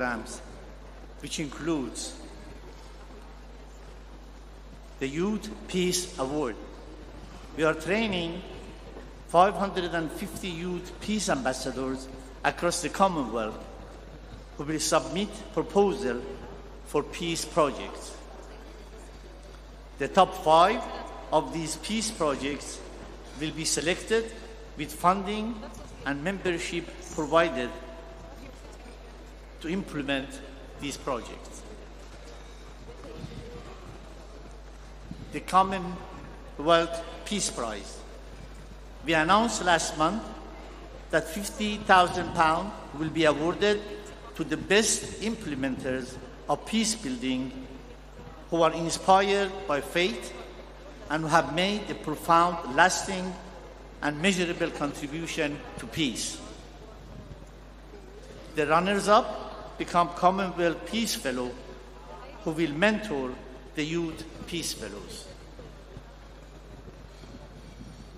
programs, which includes the Youth Peace Award. We are training 550 youth peace ambassadors across the Commonwealth who will submit proposals for peace projects. The top 5 of these peace projects will be selected with funding and membership provided to implement these projects. The Commonwealth Peace Prize. We announced last month that £50,000 will be awarded to the best implementers of peace building who are inspired by faith and who have made a profound, lasting, and measurable contribution to peace. The runners-up become Commonwealth Peace Fellow who will mentor the Youth Peace Fellows.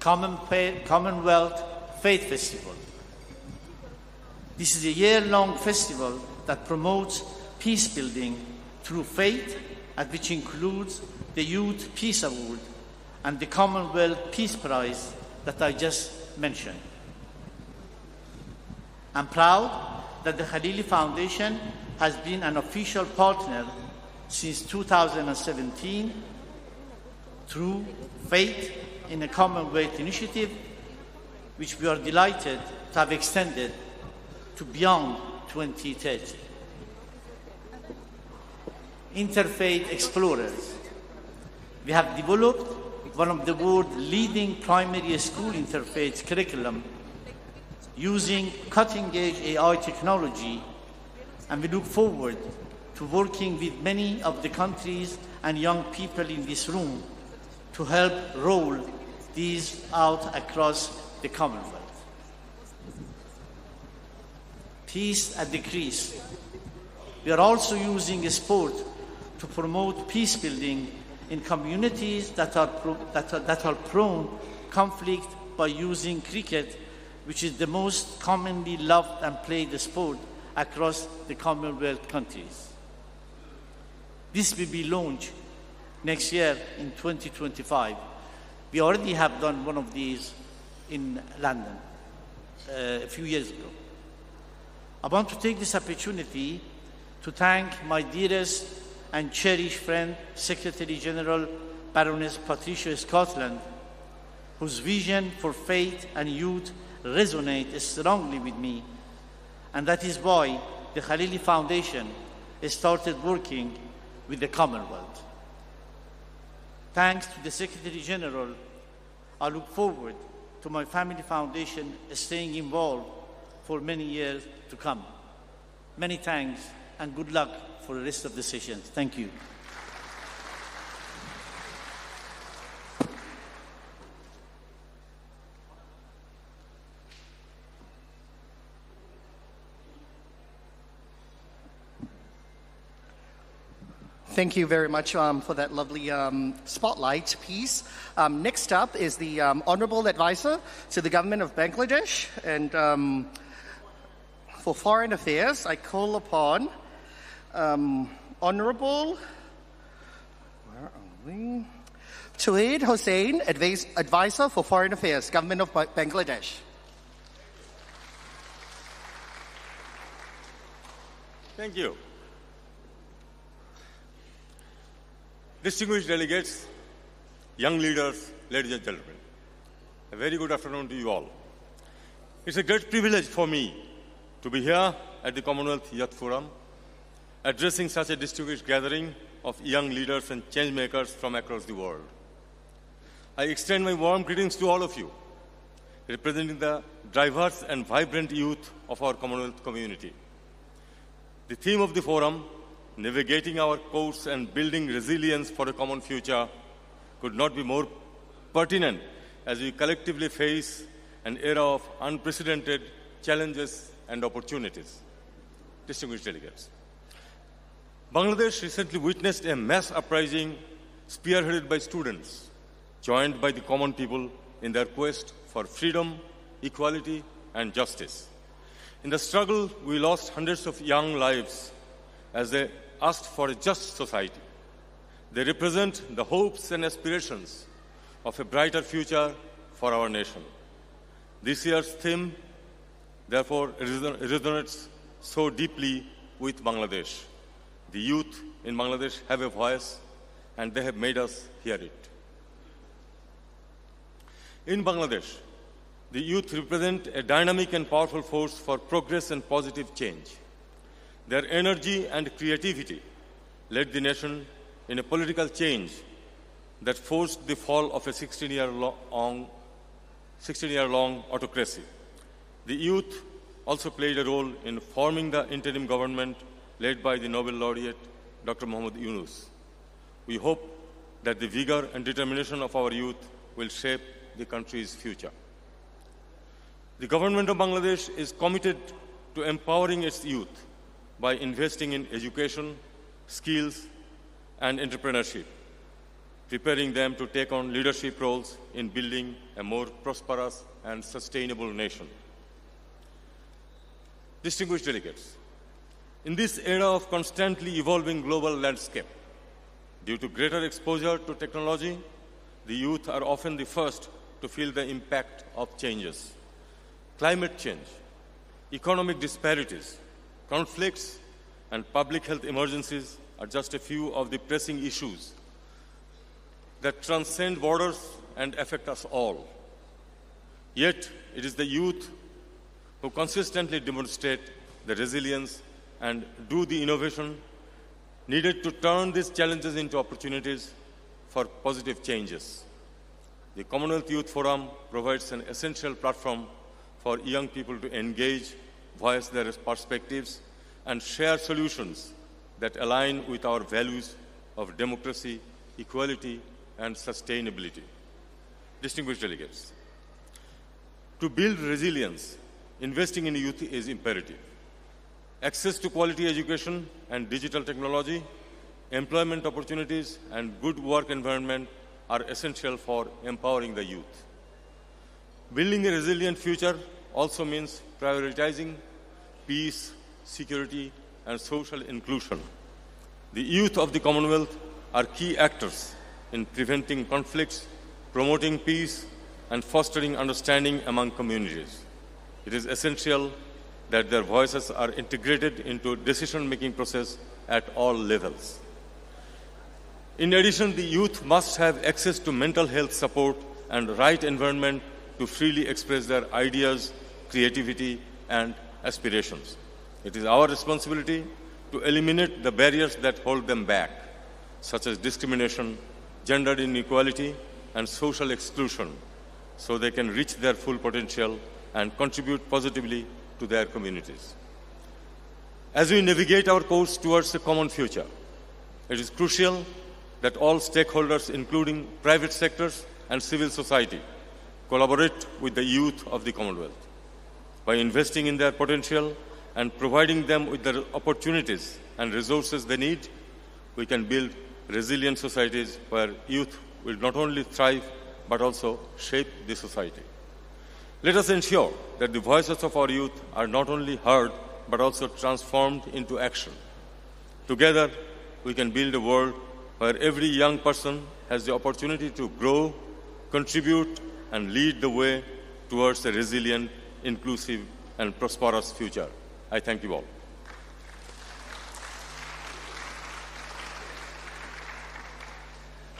Commonwealth Faith Festival. This is a year-long festival that promotes peace building through faith, and which includes the Youth Peace Award and the Commonwealth Peace Prize that I just mentioned. I'm proud that the Khalili Foundation has been an official partner since 2017 through Faith in a Commonwealth initiative, which we are delighted to have extended to beyond 2030. Interfaith Explorers. We have developed one of the world's leading primary school interfaith curriculum using cutting-edge AI technology, and we look forward to working with many of the countries and young people in this room to help roll these out across the Commonwealth. Peace at the Crease. We are also using sport to promote peace building in communities that are prone conflict by using cricket, which is the most commonly loved and played sport across the Commonwealth countries. This will be launched next year in 2025. We already have done one of these in London a few years ago. I want to take this opportunity to thank my dearest and cherished friend, Secretary General Baroness Patricia Scotland, whose vision for faith and youth resonates strongly with me, and that is why the Khalili Foundation started working with the Commonwealth. Thanks to the Secretary General, I look forward to my family foundation staying involved for many years to come. Many thanks and good luck for the rest of the sessions. Thank you. Thank you very much for that lovely spotlight piece. Next up is the Honourable Advisor to the Government of Bangladesh, and for Foreign Affairs, I call upon Honourable Tawheed Hossain, Advisor for Foreign Affairs, Government of Bangladesh. Thank you. Distinguished delegates, young leaders, ladies and gentlemen, a very good afternoon to you all. It's a great privilege for me to be here at the Commonwealth Youth Forum, addressing such a distinguished gathering of young leaders and change makers from across the world. I extend my warm greetings to all of you, representing the diverse and vibrant youth of our Commonwealth community. The theme of the forum, navigating our course and building resilience for a common future, could not be more pertinent as we collectively face an era of unprecedented challenges and opportunities. Distinguished delegates, Bangladesh recently witnessed a mass uprising spearheaded by students, joined by the common people in their quest for freedom, equality, and justice. In the struggle, we lost hundreds of young lives as they asked for a just society. They represent the hopes and aspirations of a brighter future for our nation. This year's theme, therefore, resonates so deeply with Bangladesh. The youth in Bangladesh have a voice, and they have made us hear it. In Bangladesh, the youth represent a dynamic and powerful force for progress and positive change. Their energy and creativity led the nation in a political change that forced the fall of a 16-year-long autocracy. The youth also played a role in forming the interim government led by the Nobel laureate, Dr. Muhammad Yunus. We hope that the vigor and determination of our youth will shape the country's future. The government of Bangladesh is committed to empowering its youth by investing in education, skills, and entrepreneurship, preparing them to take on leadership roles in building a more prosperous and sustainable nation. Distinguished delegates, in this era of constantly evolving global landscape, due to greater exposure to technology, the youth are often the first to feel the impact of changes. Climate change, economic disparities, conflicts, and public health emergencies are just a few of the pressing issues that transcend borders and affect us all. Yet, it is the youth who consistently demonstrate the resilience and do the innovation needed to turn these challenges into opportunities for positive changes. The Commonwealth Youth Forum provides an essential platform for young people to engage, voice their perspectives, and share solutions that align with our values of democracy, equality, and sustainability. Distinguished delegates, to build resilience, investing in youth is imperative. Access to quality education and digital technology, employment opportunities, and good work environment are essential for empowering the youth. Building a resilient future also means prioritizing peace, security, and social inclusion. The youth of the Commonwealth are key actors in preventing conflicts, promoting peace, and fostering understanding among communities. It is essential that their voices are integrated into decision-making process at all levels. In addition, the youth must have access to mental health support and right environment to freely express their ideas, creativity, and aspirations. It is our responsibility to eliminate the barriers that hold them back, such as discrimination, gender inequality, and social exclusion, so they can reach their full potential and contribute positively to their communities. As we navigate our course towards a common future, it is crucial that all stakeholders, including private sectors and civil society, collaborate with the youth of the Commonwealth. By investing in their potential and providing them with the opportunities and resources they need, we can build resilient societies where youth will not only thrive, but also shape the society. Let us ensure that the voices of our youth are not only heard, but also transformed into action. Together, we can build a world where every young person has the opportunity to grow, contribute, and lead the way towards a resilient, inclusive, and prosperous future. I thank you all.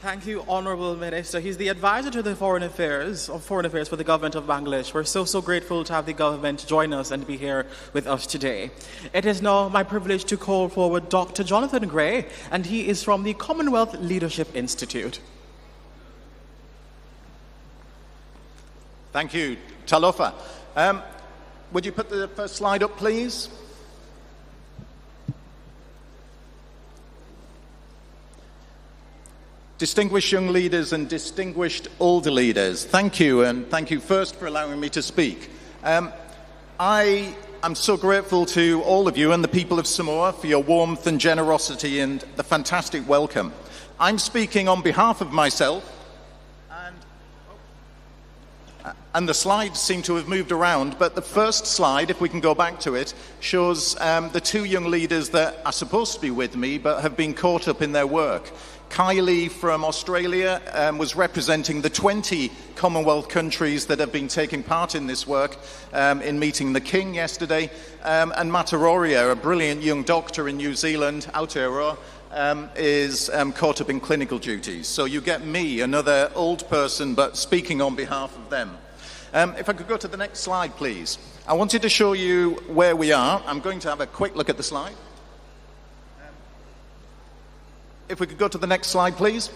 Thank you, Honourable Minister. He's the advisor to the Foreign Affairs for the government of Bangladesh. We're so grateful to have the government join us and be here with us today. It is now my privilege to call forward Dr. Jonathan Gray, and he is from the Commonwealth Leadership Institute. Thank you, Talofa. Would you put the first slide up, please? Distinguished young leaders and distinguished older leaders, thank you, and thank you first for allowing me to speak. I am so grateful to all of you and the people of Samoa for your warmth and generosity and the fantastic welcome. I'm speaking on behalf of myself And the slides seem to have moved around, but the first slide, if we can go back to it, shows the two young leaders that are supposed to be with me but have been caught up in their work. Kylie from Australia was representing the 20 Commonwealth countries that have been taking part in this work in meeting the King yesterday. And Mataroria, a brilliant young doctor in New Zealand, Aotearoa, is caught up in clinical duties. So you get me, another old person, but speaking on behalf of them. If I could go to the next slide, please. I wanted to show you where we are. I'm going to have a quick look at the slide. If we could go to the next slide, please.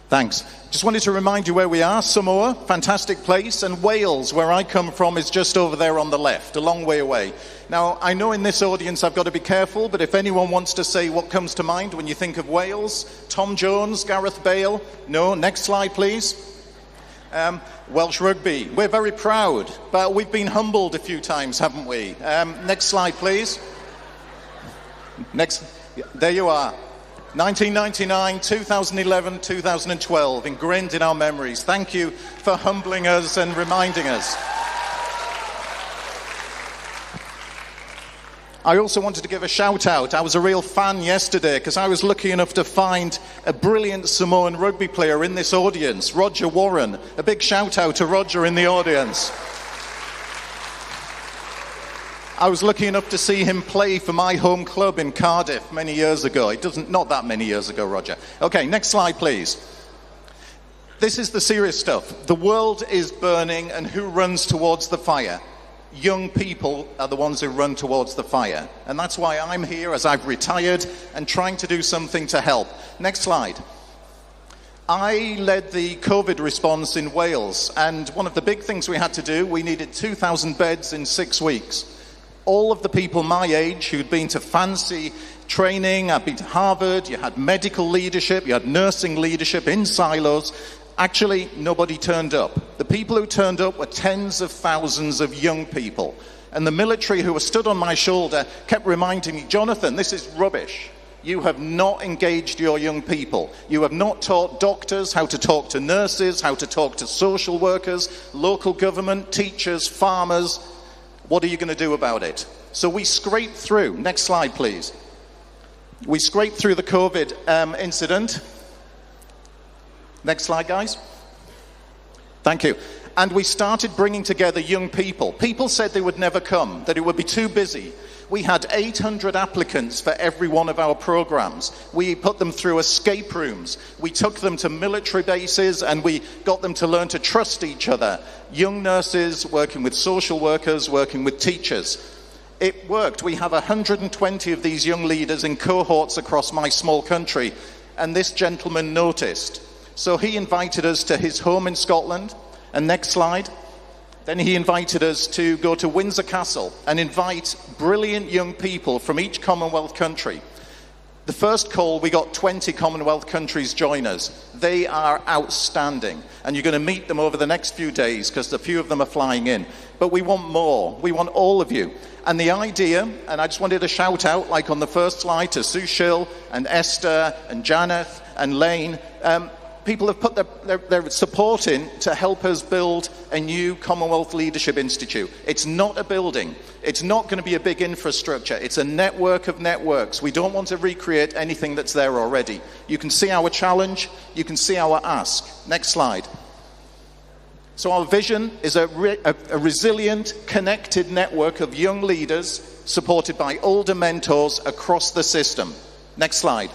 Thanks. Just wanted to remind you where we are. Samoa, fantastic place, and Wales, where I come from, is just over there on the left, a long way away. Now, I know in this audience I've got to be careful, but if anyone wants to say what comes to mind when you think of Wales, Tom Jones, Gareth Bale, no, next slide please. Welsh rugby, we're very proud, but we've been humbled a few times, haven't we? Next slide please. Next, there you are. 1999, 2011, 2012, ingrained in our memories. Thank you for humbling us and reminding us. I also wanted to give a shout out. I was a real fan yesterday because I was lucky enough to find a brilliant Samoan rugby player in this audience, Roger Warren. A big shout out to Roger in the audience. I was lucky enough to see him play for my home club in Cardiff many years ago. Not that many years ago, Roger. Okay, next slide, please. This is the serious stuff. The world is burning, and who runs towards the fire? Young people are the ones who run towards the fire. And that's why I'm here, as I've retired, and trying to do something to help. Next slide. I led the COVID response in Wales, and one of the big things we had to do, we needed 2,000 beds in 6 weeks. All of the people my age who'd been to fancy training, I'd been to Harvard, you had medical leadership, you had nursing leadership in silos. Actually, nobody turned up. The people who turned up were tens of thousands of young people. And the military who were stood on my shoulder kept reminding me, Jonathan, this is rubbish. You have not engaged your young people. You have not taught doctors how to talk to nurses, how to talk to social workers, local government, teachers, farmers. What are you going to do about it? So we scraped through. Next slide, please. We scraped through the COVID incident. Next slide, guys. Thank you. And we started bringing together young people. People said they would never come, that it would be too busy. We had 800 applicants for every one of our programs. We put them through escape rooms. We took them to military bases and we got them to learn to trust each other. Young nurses working with social workers, working with teachers. It worked. We have 120 of these young leaders in cohorts across my small country. And this gentleman noticed. So he invited us to his home in Scotland. And next slide. Then he invited us to go to Windsor Castle and invite brilliant young people from each Commonwealth country. The first call, we got 20 Commonwealth countries join us. They are outstanding. And you're going to meet them over the next few days because a few of them are flying in. But we want more. We want all of you. And the idea, and I just wanted to shout out, like on the first slide, to Sushil and Esther and Janet and Lane, people have put their support in to help us build a new Commonwealth Leadership Institute. It's not a building. It's not going to be a big infrastructure. It's a network of networks. We don't want to recreate anything that's there already. You can see our challenge. You can see our ask. Next slide. So our vision is a resilient, connected network of young leaders supported by older mentors across the system. Next slide.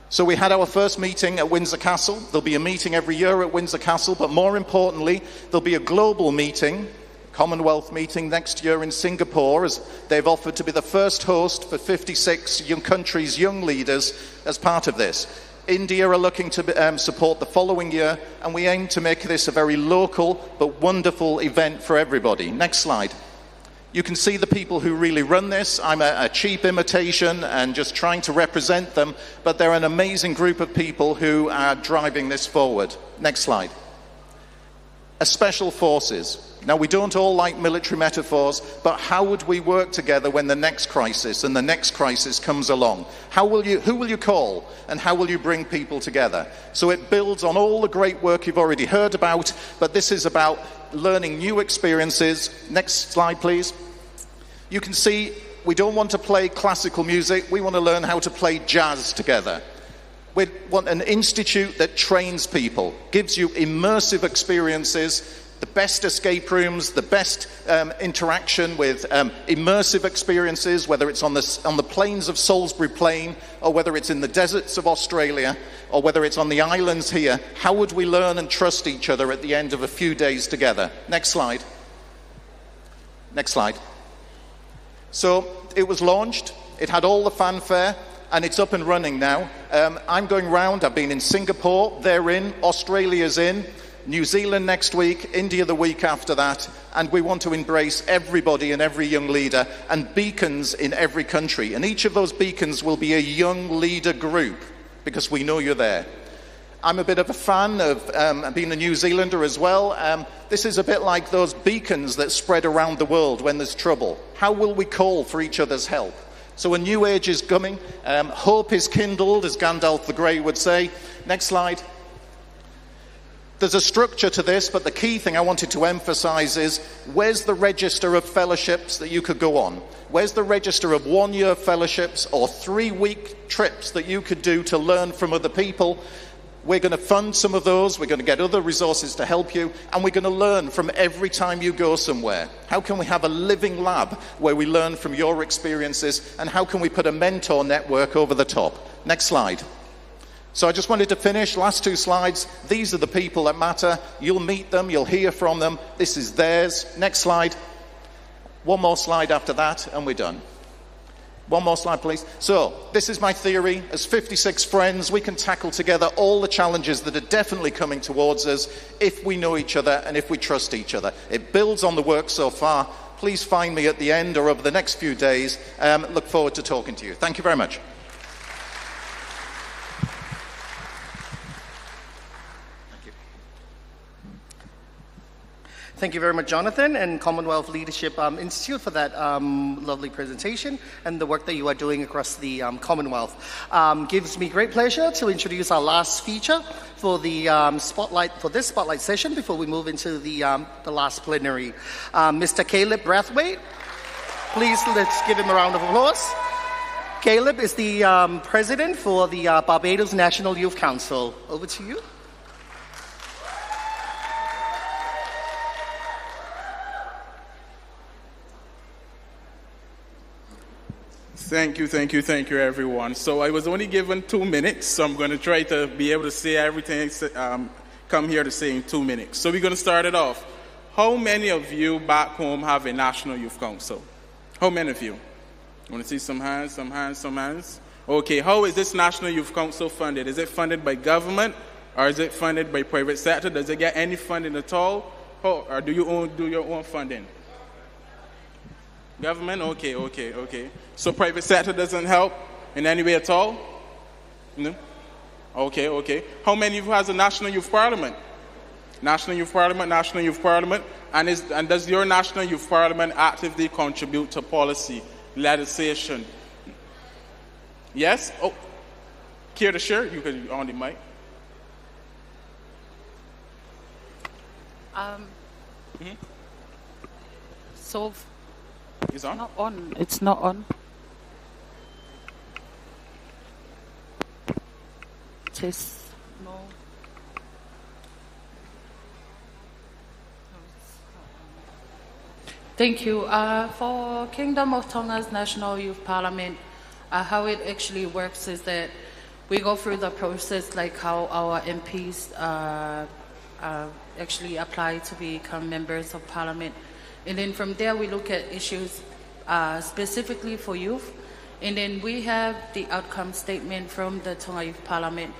So we had our first meeting at Windsor Castle. There'll be a meeting every year at Windsor Castle, but more importantly, there'll be a global meeting, Commonwealth meeting next year in Singapore, as they've offered to be the first host for 56 young countries' young leaders as part of this. India are looking to support the following year, and we aim to make this a very local but wonderful event for everybody. Next slide. You can see the people who really run this. I'm a cheap imitation and just trying to represent them, but they're an amazing group of people who are driving this forward. Next slide. Special forces. Now, we don't all like military metaphors, but how would we work together when the next crisis and the next crisis comes along? Who will you call, and how will you bring people together? So it builds on all the great work you've already heard about, but this is about learning new experiences. Next slide, please. You can see we don't want to play classical music. We want to learn how to play jazz together. We want an institute that trains people, gives you immersive experiences, the best escape rooms, the best interaction with immersive experiences, whether it's on the plains of Salisbury Plain, or whether it's in the deserts of Australia, or whether it's on the islands here. How would we learn and trust each other at the end of a few days together? Next slide. Next slide. So it was launched, it had all the fanfare, and it's up and running now. I'm going round, I've been in Singapore, they're in, Australia's in, New Zealand next week, India the week after that, and we want to embrace everybody and every young leader, and beacons in every country. And each of those beacons will be a young leader group, because we know you're there. I'm a bit of a fan of being a New Zealander as well. This is a bit like those beacons that spread around the world when there's trouble. How will we call for each other's help? So a new age is coming. Hope is kindled, as Gandalf the Grey would say. Next slide. There's a structure to this, but the key thing I wanted to emphasize is, where's the register of fellowships that you could go on? Where's the register of 1-year fellowships or 3-week trips that you could do to learn from other people? We're going to fund some of those, we're going to get other resources to help you, and we're going to learn from every time you go somewhere. How can we have a living lab where we learn from your experiences, and how can we put a mentor network over the top? Next slide. So I just wanted to finish, last 2 slides. These are the people that matter. You'll meet them, you'll hear from them. This is theirs. Next slide. One more slide after that, and we're done. One more slide, please. So, this is my theory. As 56 friends, we can tackle together all the challenges that are definitely coming towards us if we know each other and if we trust each other. It builds on the work so far. Please find me at the end or over the next few days. Look forward to talking to you. Thank you very much. Thank you very much, Jonathan, and Commonwealth Leadership Institute for that lovely presentation and the work that you are doing across the Commonwealth. Gives me great pleasure to introduce our last feature for the this spotlight session before we move into the last plenary. Mr. Caleb Brathwaite, please let's give him a round of applause. Caleb is the president for the Barbados National Youth Council. Over to you. Thank you, everyone. So I was only given 2 minutes, so I'm going to try to be able to say everything come here to say in 2 minutes. So we're going to start it off. How many of you back home have a National Youth Council? How many of you? I want to see some hands, some hands, some hands. Okay, how is this National Youth Council funded? Is it funded by government, or is it funded by private sector? Does it get any funding at all? Or do you do your own funding? Government? Okay. So private sector doesn't help in any way at all? No? Okay. How many of you has a National Youth Parliament? National Youth Parliament. And does your National Youth Parliament actively contribute to policy, legislation? Yes? Oh, care to share? You can on the mic. So... It's on? Not on. It's not on. Just no. Thank you. For Kingdom of Tonga's National Youth Parliament, how it actually works is that we go through the process like how our MPs actually apply to become members of Parliament. And then from there, we look at issues specifically for youth. And then we have the outcome statement from the Tonga Youth Parliament,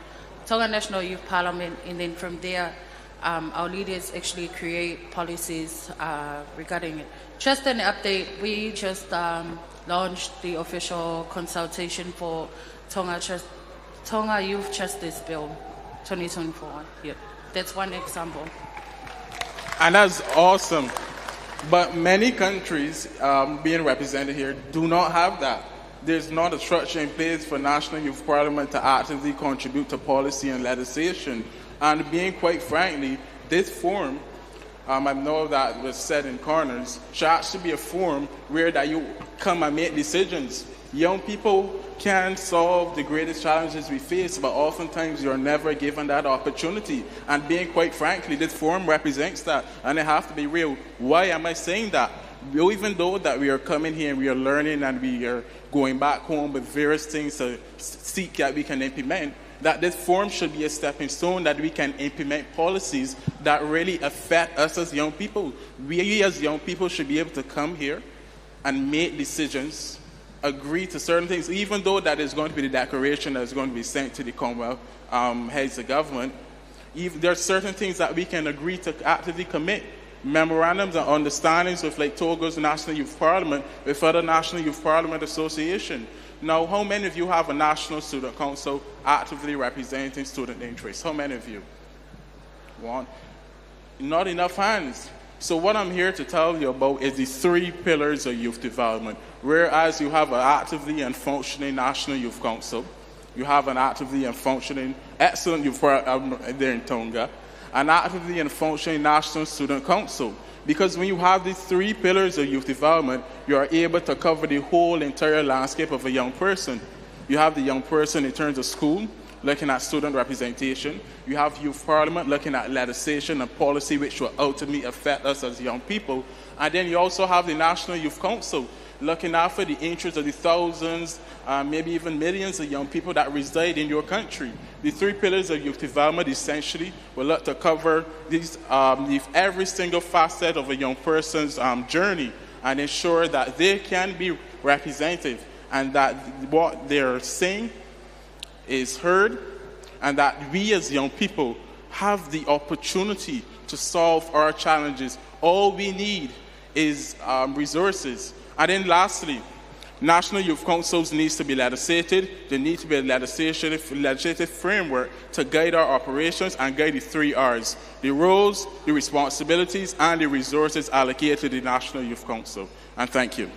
Tonga National Youth Parliament. And then from there, our leaders actually create policies regarding it. Just an update, we just launched the official consultation for Tonga Youth Justice Bill 2024. Yeah, that's one example. And that's awesome. But many countries being represented here do not have that. There's not a structure in place for National Youth Parliament to actively contribute to policy and legislation. And being quite frankly, this forum, I know that was said in corners, should actually be a forum where that you come and make decisions. Young people can solve the greatest challenges we face, but oftentimes you're never given that opportunity. And being quite frankly, this forum represents that, and I have to be real. Why am I saying that? Even though that we are coming here and we are learning and we are going back home with various things to seek that we can implement, that this forum should be a stepping stone that we can implement policies that really affect us as young people. We as young people should be able to come here and make decisions, agree to certain things, even though that is going to be the declaration that is going to be sent to the Commonwealth heads of government. There are certain things that we can agree to actively commit. Memorandums and understandings with like Togo's National Youth Parliament, with other National Youth Parliament Association. Now, how many of you have a National Student Council actively representing student interests? How many of you? One. Not enough hands. So what I'm here to tell you about is the 3 pillars of youth development. Whereas you have an actively and functioning National Youth Council, you have an actively and functioning, excellent youth there in Tonga, an actively and functioning National Student Council. Because when you have these 3 pillars of youth development, you are able to cover the whole entire landscape of a young person. You have the young person in terms of school, looking at student representation. You have youth parliament looking at legislation and policy which will ultimately affect us as young people. And then you also have the National Youth Council looking after the interests of the thousands, maybe even millions of young people that reside in your country. The 3 pillars of youth development essentially will look to cover these, every single facet of a young person's journey and ensure that they can be representative and that what they're saying is heard and that we as young people have the opportunity to solve our challenges. All we need is resources. And then lastly, National Youth Councils needs to be legislated. There needs to be a legislative framework to guide our operations and guide the 3 R's, the roles, the responsibilities, and the resources allocated to the National Youth Council. And thank you.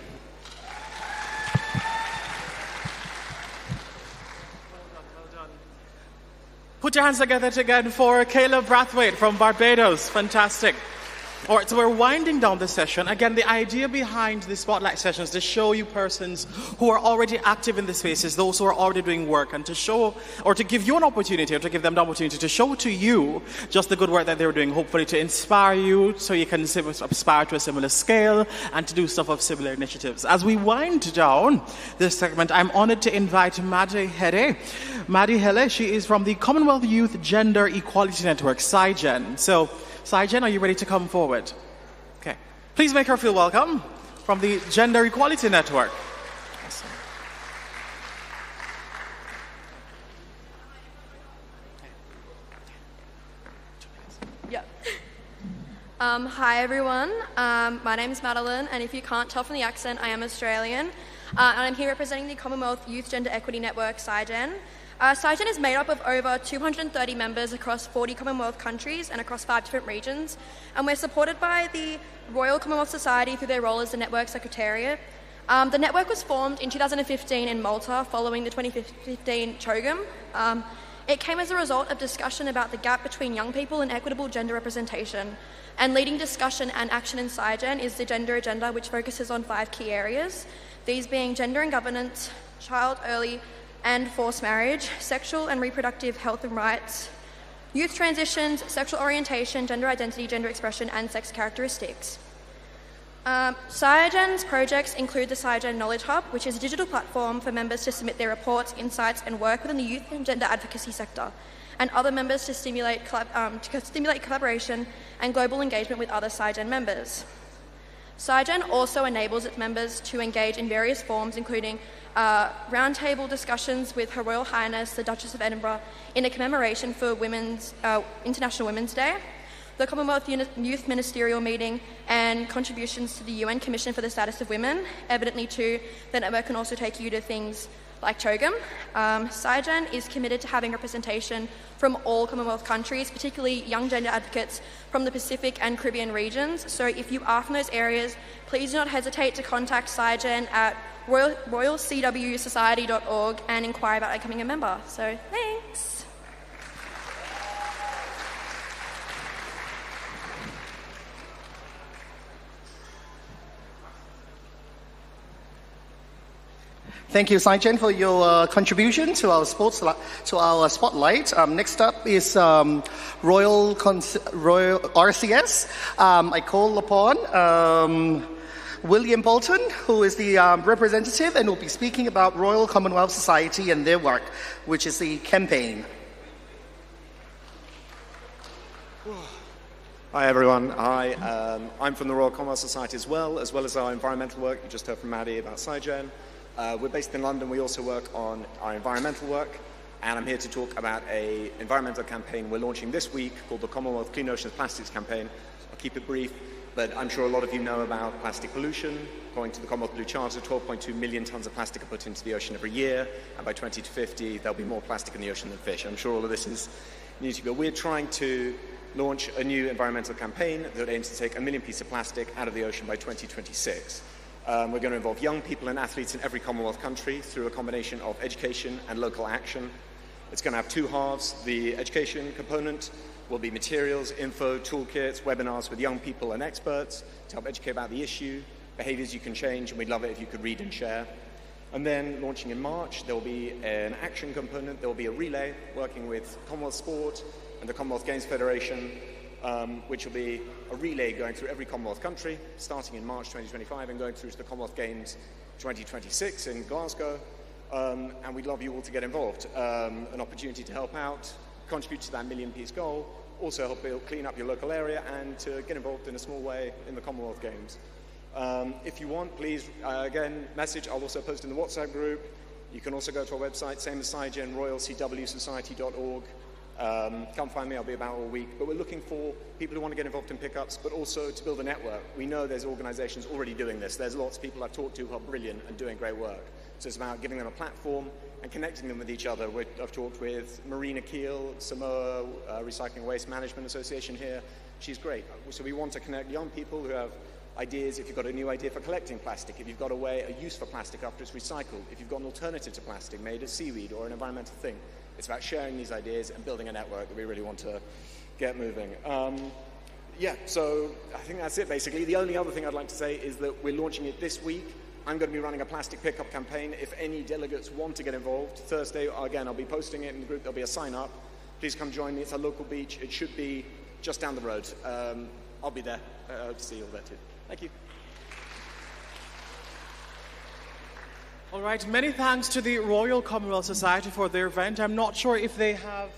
Put your hands together again for Caleb Brathwaite from Barbados. Fantastic. All right, so we're winding down the session. Again, the idea behind the spotlight sessions is to show you persons who are already active in the spaces, those who are already doing work, and to show, or to give you an opportunity, or to give them the opportunity to show to you just the good work that they're doing, hopefully to inspire you so you can aspire to a similar scale and to do stuff of similar initiatives. As we wind down this segment, I'm honored to invite Maddie Hele. Maddie Hele, she is from the Commonwealth Youth Gender Equality Network, CYGEN. So, CYGEN, are you ready to come forward? Okay. Please make her feel welcome from the Gender Equality Network. Awesome. Yeah. Hi, everyone. My name is Madeline, and if you can't tell from the accent, I am Australian. And I'm here representing the Commonwealth Youth Gender Equity Network, CYGEN. CYGEN is made up of over 230 members across 40 Commonwealth countries and across 5 different regions, and we're supported by the Royal Commonwealth Society through their role as the Network Secretariat. The network was formed in 2015 in Malta following the 2015 CHOGM. It came as a result of discussion about the gap between young people and equitable gender representation, and leading discussion and action in CYGEN is the gender agenda, which focuses on 5 key areas, these being gender and governance, child, early and forced marriage, sexual and reproductive health and rights, youth transitions, sexual orientation, gender identity, gender expression, and sex characteristics. CYGEN's projects include the CYGEN Knowledge Hub, which is a digital platform for members to submit their reports, insights, and work within the youth and gender advocacy sector, and other members to stimulate collaboration and global engagement with other CYGEN members. CYGEN also enables its members to engage in various forms, including roundtable discussions with Her Royal Highness the Duchess of Edinburgh in a commemoration for International Women's Day, the Commonwealth Youth Ministerial Meeting, and contributions to the UN Commission for the Status of Women. Evidently, too, the network can also take you to things like CHOGM. CYGEN is committed to having representation from all Commonwealth countries, particularly young gender advocates from the Pacific and Caribbean regions. So if you are from those areas, please do not hesitate to contact CYGEN at royalcwsociety.org and inquire about becoming a member. So thanks. Thank you, Sai-Chen, for your contribution to our spotlight. Next up is Royal RCS. I call upon William Bolton, who is the representative and will be speaking about Royal Commonwealth Society and their work, which is the campaign. Hi everyone. I'm from the Royal Commonwealth Society as well as our environmental work. You just heard from Maddie about CYGEN. We're based in London. We also work on our environmental work, and I'm here to talk about an environmental campaign we're launching this week called the Commonwealth Clean Oceans Plastics Campaign. I'll keep it brief, but I'm sure a lot of you know about plastic pollution. According to the Commonwealth Blue Charter, 12.2 million tonnes of plastic are put into the ocean every year, and by 2050 there'll be more plastic in the ocean than fish. I'm sure all of this is new to you, but we're trying to launch a new environmental campaign that aims to take 1 million pieces of plastic out of the ocean by 2026. We're going to involve young people and athletes in every Commonwealth country through a combination of education and local action. It's going to have two halves. The education component will be materials, info, toolkits, webinars with young people and experts to help educate about the issue, behaviours you can change, and we'd love it if you could read and share. And then launching in March, there will be an action component. There will be a relay working with Commonwealth Sport and the Commonwealth Games Federation, which will be a relay going through every Commonwealth country, starting in March 2025 and going through to the Commonwealth Games 2026 in Glasgow. And we'd love you all to get involved. An opportunity to help out, contribute to that million-piece goal, also help clean up your local area and to get involved in a small way in the Commonwealth Games. If you want, please, again, message. I'll also post in the WhatsApp group. You can also go to our website, same as CYGEN, royalcwsociety.org. Come find me, I'll be about all week. But we're looking for people who want to get involved in pickups, but also to build a network. We know there's organizations already doing this. There's lots of people I've talked to who are brilliant and doing great work. So it's about giving them a platform and connecting them with each other. I've talked with Marina Keel, Samoa Recycling Waste Management Association here. She's great. So we want to connect young people who have ideas. If you've got a new idea for collecting plastic, if you've got a use for plastic after it's recycled, if you've got an alternative to plastic made of seaweed or an environmental thing, it's about sharing these ideas and building a network that we really want to get moving. So I think that's it, basically. The only other thing I'd like to say is that we're launching it this week. I'm going to be running a plastic pickup campaign. If any delegates want to get involved, Thursday, again, I'll be posting it in the group. There'll be a sign-up. Please come join me. It's a local beach. It should be just down the road. I'll be there. I hope to see you all there, too. Thank you. All right, many thanks to the Royal Commonwealth Society for their event. I'm not sure if they have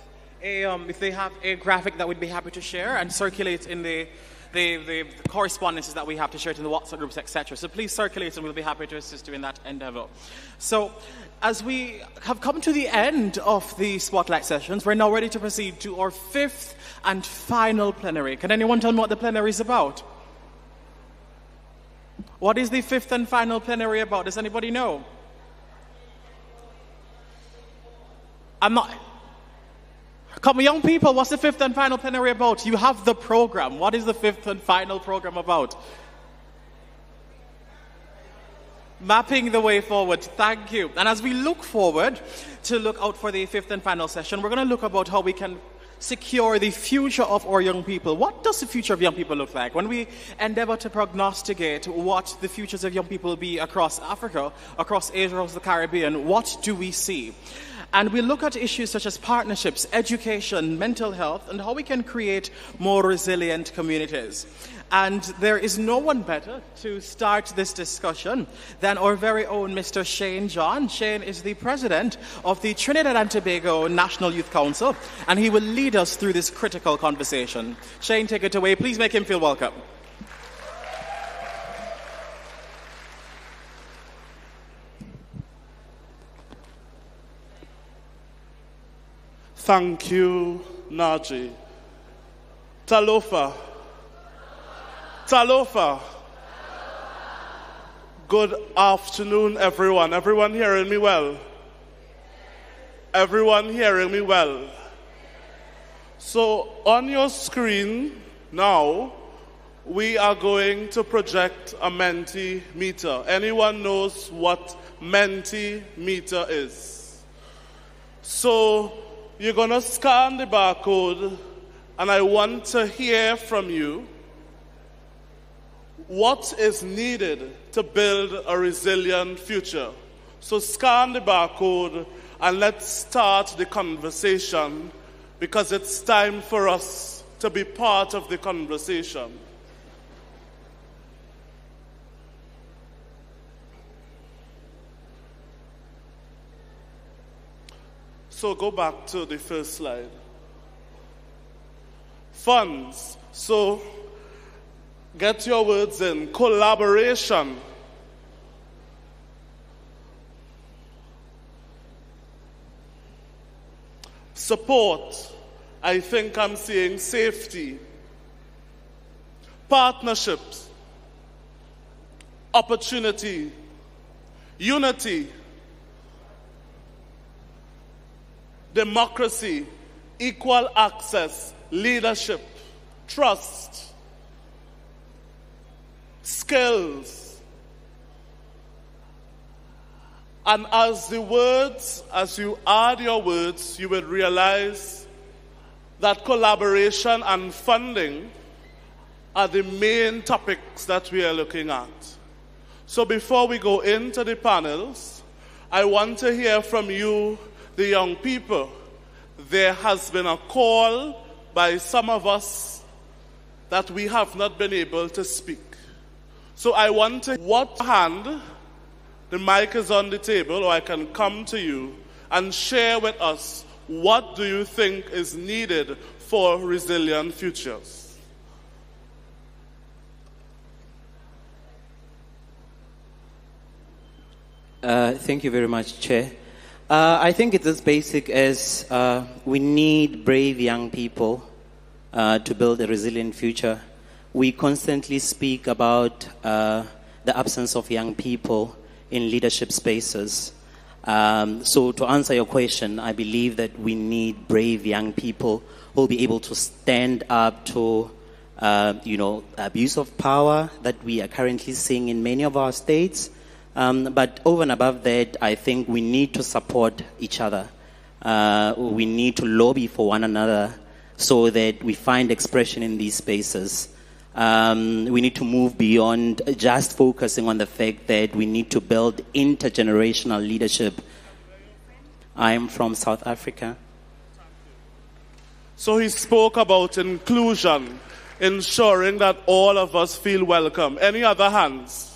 a graphic that we'd be happy to share and circulate in the correspondences that we have to share in the WhatsApp groups, etc. So please circulate and we'll be happy to assist you in that endeavor. So as we have come to the end of the spotlight sessions, we're now ready to proceed to our fifth and final plenary. Can anyone tell me what the plenary is about? What is the fifth and final plenary about? Does anybody know? Come, young people, what's the fifth and final plenary about? You have the program. What is the fifth and final program about? Mapping the way forward. Thank you. And as we look forward to look out for the fifth and final session, we're going to look about how we can secure the future of our young people. What does the future of young people look like? When we endeavor to prognosticate what the futures of young people will be across Africa, across Asia, across the Caribbean, what do we see? And we look at issues such as partnerships, education, mental health, and how we can create more resilient communities. And there is no one better to start this discussion than our very own Mr. Shane John. Shane is the president of the Trinidad and Tobago National Youth Council, and he will lead us through this critical conversation. Shane, take it away. Please make him feel welcome. Thank you, Naji. Talofa. Talofa. Good afternoon, everyone. Everyone hearing me well? Everyone hearing me well? So on your screen now, we are going to project a Mentimeter. Anyone knows what Mentimeter is? So you're going to scan the barcode, and I want to hear from you what is needed to build a resilient future. So scan the barcode and let's start the conversation, because it's time for us to be part of the conversation. So go back to the first slide. Funds. So get your words in. Collaboration. Support. I think I'm seeing safety. Partnerships. Opportunity. Unity. Democracy. Equal access. Leadership. Trust. Skills. And as you add your words, you will realize that collaboration and funding are the main topics that we are looking at. So before we go into the panels, I want to hear from you, the young people. There has been a call by some of us that we have not been able to speak. So I want to, what hand, the mic is on the table, or I can come to you and share with us, what do you think is needed for resilient futures? Thank you very much, Chair. I think it's as basic as we need brave young people to build a resilient future. We constantly speak about the absence of young people in leadership spaces. So to answer your question, I believe that we need brave young people who will be able to stand up to abuse of power that we are currently seeing in many of our states. But over and above that, I think we need to support each other. We need to lobby for one another so that we find expression in these spaces. We need to move beyond just focusing on the fact that we need to build intergenerational leadership. I am from South Africa. So he spoke about inclusion, ensuring that all of us feel welcome. Any other hands?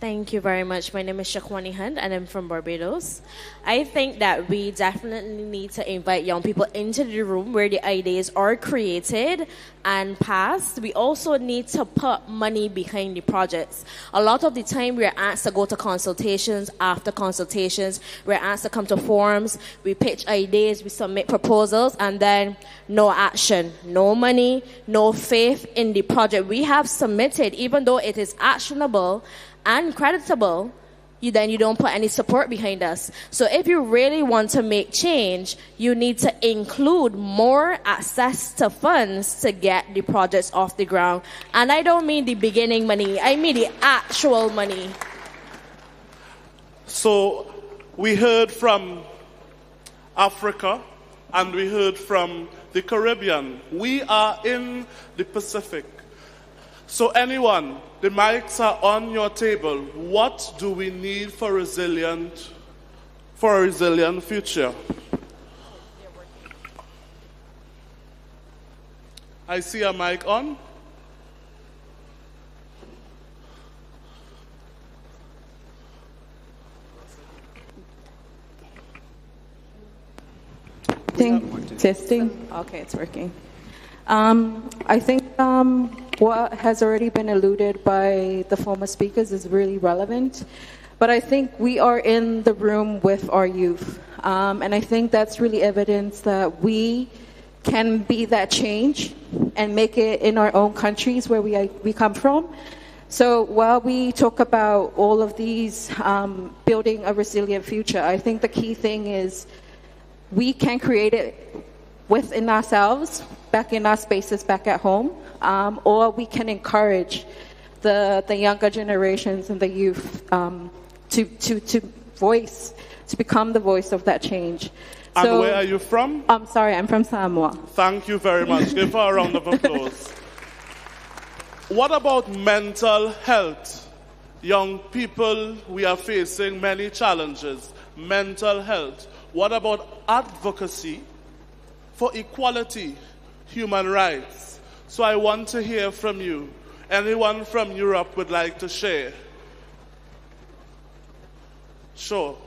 Thank you very much. My name is Shakwani Hunt and I'm from Barbados. I think that we definitely need to invite young people into the room where the ideas are created and passed. We also need to put money behind the projects. A lot of the time we're asked to go to consultations. After consultations, we're asked to come to forums. We pitch ideas, we submit proposals, and then no action, no money, no faith in the project we have submitted, even though it is actionable and creditable, you don't put any support behind us. So if you really want to make change, you need to include more access to funds to get the projects off the ground. And I don't mean the beginning money, I mean the actual money. So we heard from Africa and we heard from the Caribbean. We are in the Pacific. So anyone, the mics are on your table. What do we need for a resilient future? I see a mic on. Testing. Okay, it's working. I think what has already been alluded by the former speakers is really relevant. But I think we are in the room with our youth. And I think that's really evidence that we can be that change and make it in our own countries where we come from. So while we talk about all of these building a resilient future, I think the key thing is we can create it within ourselves, back in our spaces, back at home, or we can encourage the younger generations and the youth to become the voice of that change. And where are you from? I'm sorry, I'm from Samoa. Thank you very much. Give her a round of applause. What about mental health? Young people, we are facing many challenges. Mental health. What about advocacy for equality, human rights? So I want to hear from you. Anyone from Europe would like to share? Sure.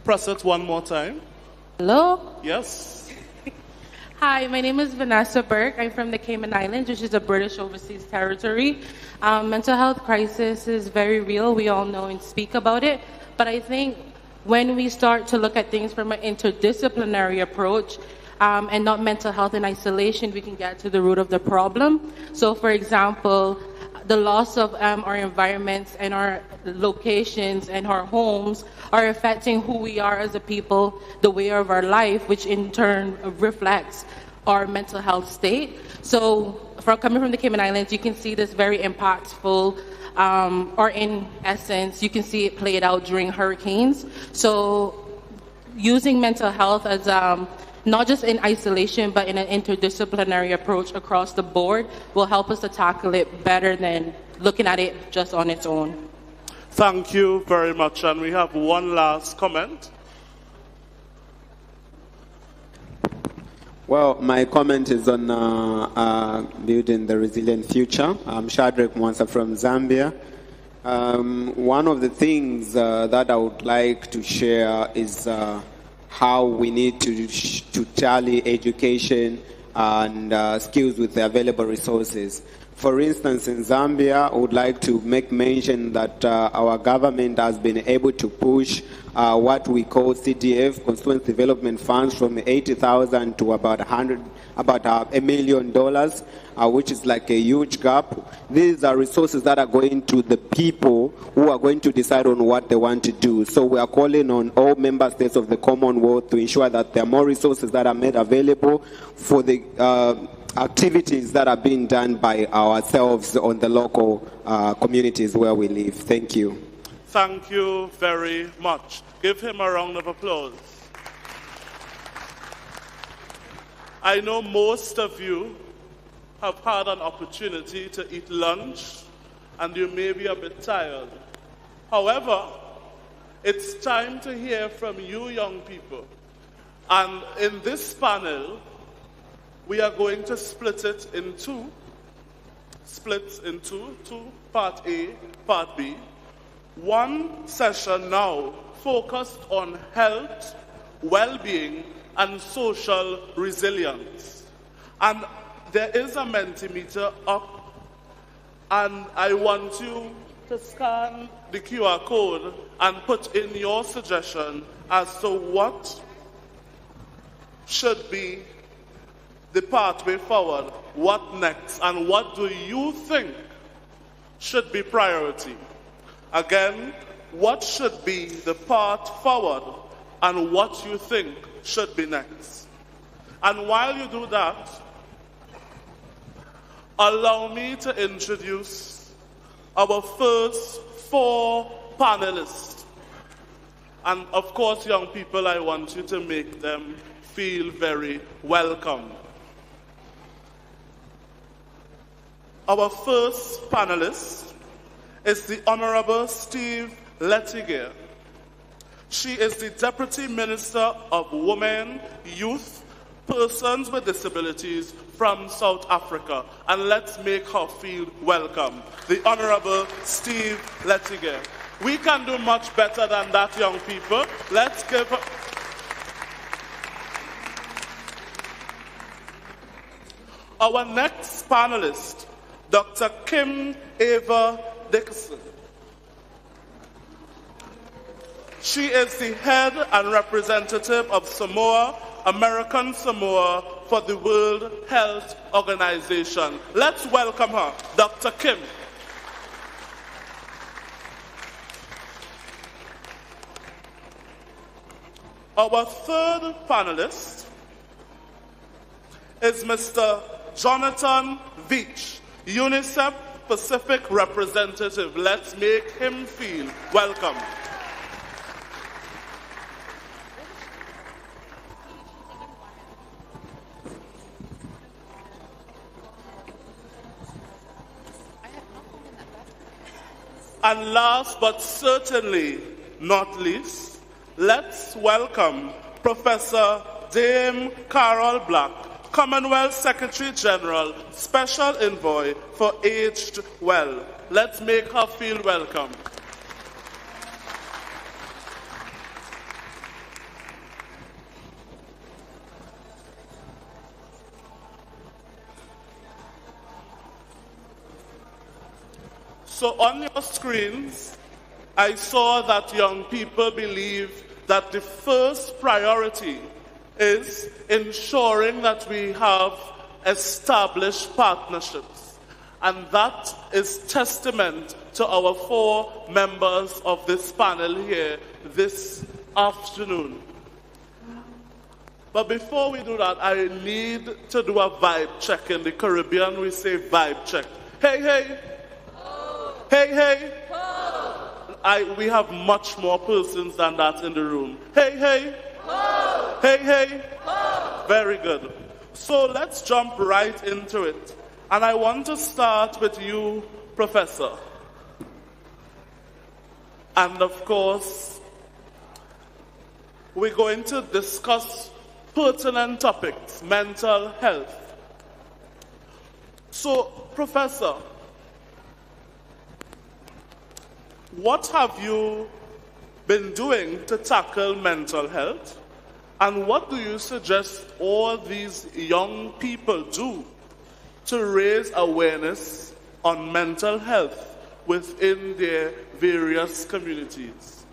Press it one more time. Hello? Yes. Hi, my name is Vanessa Burke. I'm from the Cayman Islands, which is a British overseas territory. Mental health crisis is very real. We all know and speak about it. But I think when we start to look at things from an interdisciplinary approach, and not mental health in isolation, we can get to the root of the problem. So, for example, the loss of our environments and our locations and our homes are affecting who we are as a people, the way of our life, which in turn reflects our mental health state. So coming from the Cayman Islands, you can see this very impactful, or in essence, you can see it played out during hurricanes. So using mental health as not just in isolation, but in an interdisciplinary approach across the board will help us to tackle it better than looking at it just on its own. Thank you very much. And we have one last comment. Well, my comment is on building the resilient future. I'm Shadrach Mwansa from Zambia. One of the things that I would like to share is how we need to tally education and skills with the available resources. For instance, in Zambia, I would like to make mention that our government has been able to push what we call CDF, Constituent Development Funds, from 80,000 to about $1 million, which is like a huge gap. These are resources that are going to the people who are going to decide on what they want to do. So we are calling on all member states of the Commonwealth to ensure that there are more resources that are made available for the activities that are being done by ourselves on the local communities where we live. Thank you. Thank you very much. Give him a round of applause. I know most of you have had an opportunity to eat lunch and you may be a bit tired. However, it's time to hear from you young people. And in this panel, we are going to split it in two, part A, part B. One session now focused on health, well-being, and social resilience. And there is a Mentimeter up, and I want you to scan the QR code and put in your suggestion as to what should be the pathway forward, what next, and what do you think should be priority? Again, what should be the path forward and what you think should be next? And while you do that, allow me to introduce our first 4 panelists. And of course, young people, I want you to make them feel very welcome. Our first panelist is the Honorable Steve Lettiger. She is the Deputy Minister of Women, Youth, Persons with Disabilities from South Africa. And let's make her feel welcome. The Honorable Steve Lettiger. We can do much better than that, young people. Let's give her... Our next panelist, Dr. Kim Ava Dickerson. She is the head and representative of Samoa, American Samoa, for the World Health Organization. Let's welcome her, Dr. Kim. Our third panelist is Mr. Jonathan Veach, UNICEF Pacific representative. Let's make him feel welcome. And last but certainly not least, let's welcome Professor Dame Carol Black, Commonwealth Secretary General, Special Envoy for Aged Well. Let's make her feel welcome. So on your screens, I saw that young people believe that the first priority is ensuring that we have established partnerships. And that is testament to our 4 members of this panel here this afternoon. But before we do that, I need to do a vibe check. In the Caribbean, we say vibe check. Hey, hey. Hey, hey. We have much more persons than that in the room. Hey, hey. Hey, hey. Very good. So let's jump right into it. And I want to start with you, Professor. And of course, we're going to discuss pertinent topics, mental health. So, Professor, what have you been doing to tackle mental health? And what do you suggest all these young people do to raise awareness on mental health within their various communities?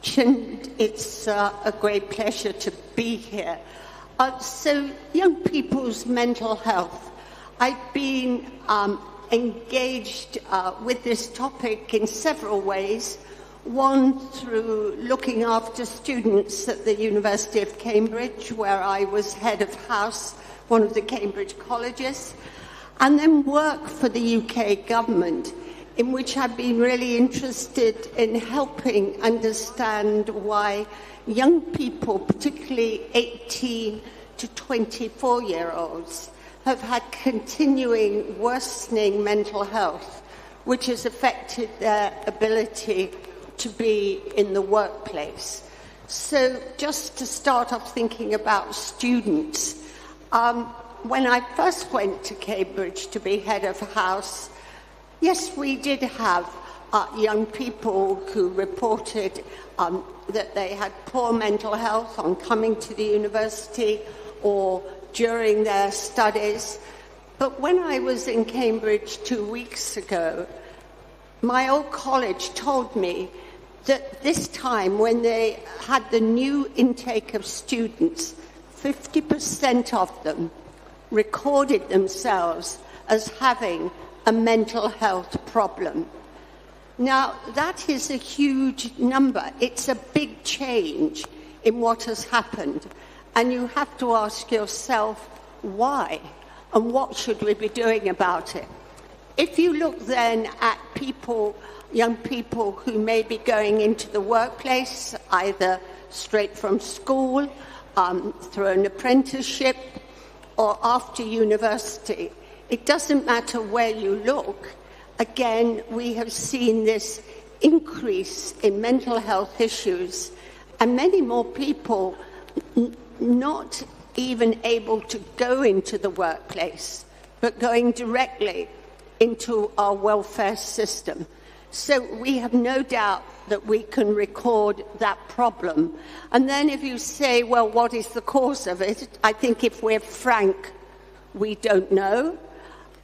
It's a great pleasure to be here. So, young people's mental health. I've been engaged with this topic in several ways. One, through looking after students at the University of Cambridge, where I was head of house, one of the Cambridge colleges, and then work for the UK government, in which I've been really interested in helping understand why young people, particularly 18 to 24-year-olds, have had continuing worsening mental health, which has affected their ability to be in the workplace. So just to start off thinking about students, when I first went to Cambridge to be head of house, yes, we did have young people who reported that they had poor mental health on coming to the university or during their studies. But when I was in Cambridge 2 weeks ago, my old college told me that this time when they had the new intake of students, 50% of them recorded themselves as having a mental health problem. Now, that is a huge number. It's a big change in what has happened. And you have to ask yourself, why? And what should we be doing about it? If you look then at people, young people who may be going into the workplace, either straight from school, through an apprenticeship, or after university, it doesn't matter where you look. Again, we have seen this increase in mental health issues, and many more people not even able to go into the workplace, but going directly into our welfare system. So we have no doubt that we can record that problem. And then if you say, well, what is the cause of it? I think if we're frank, we don't know.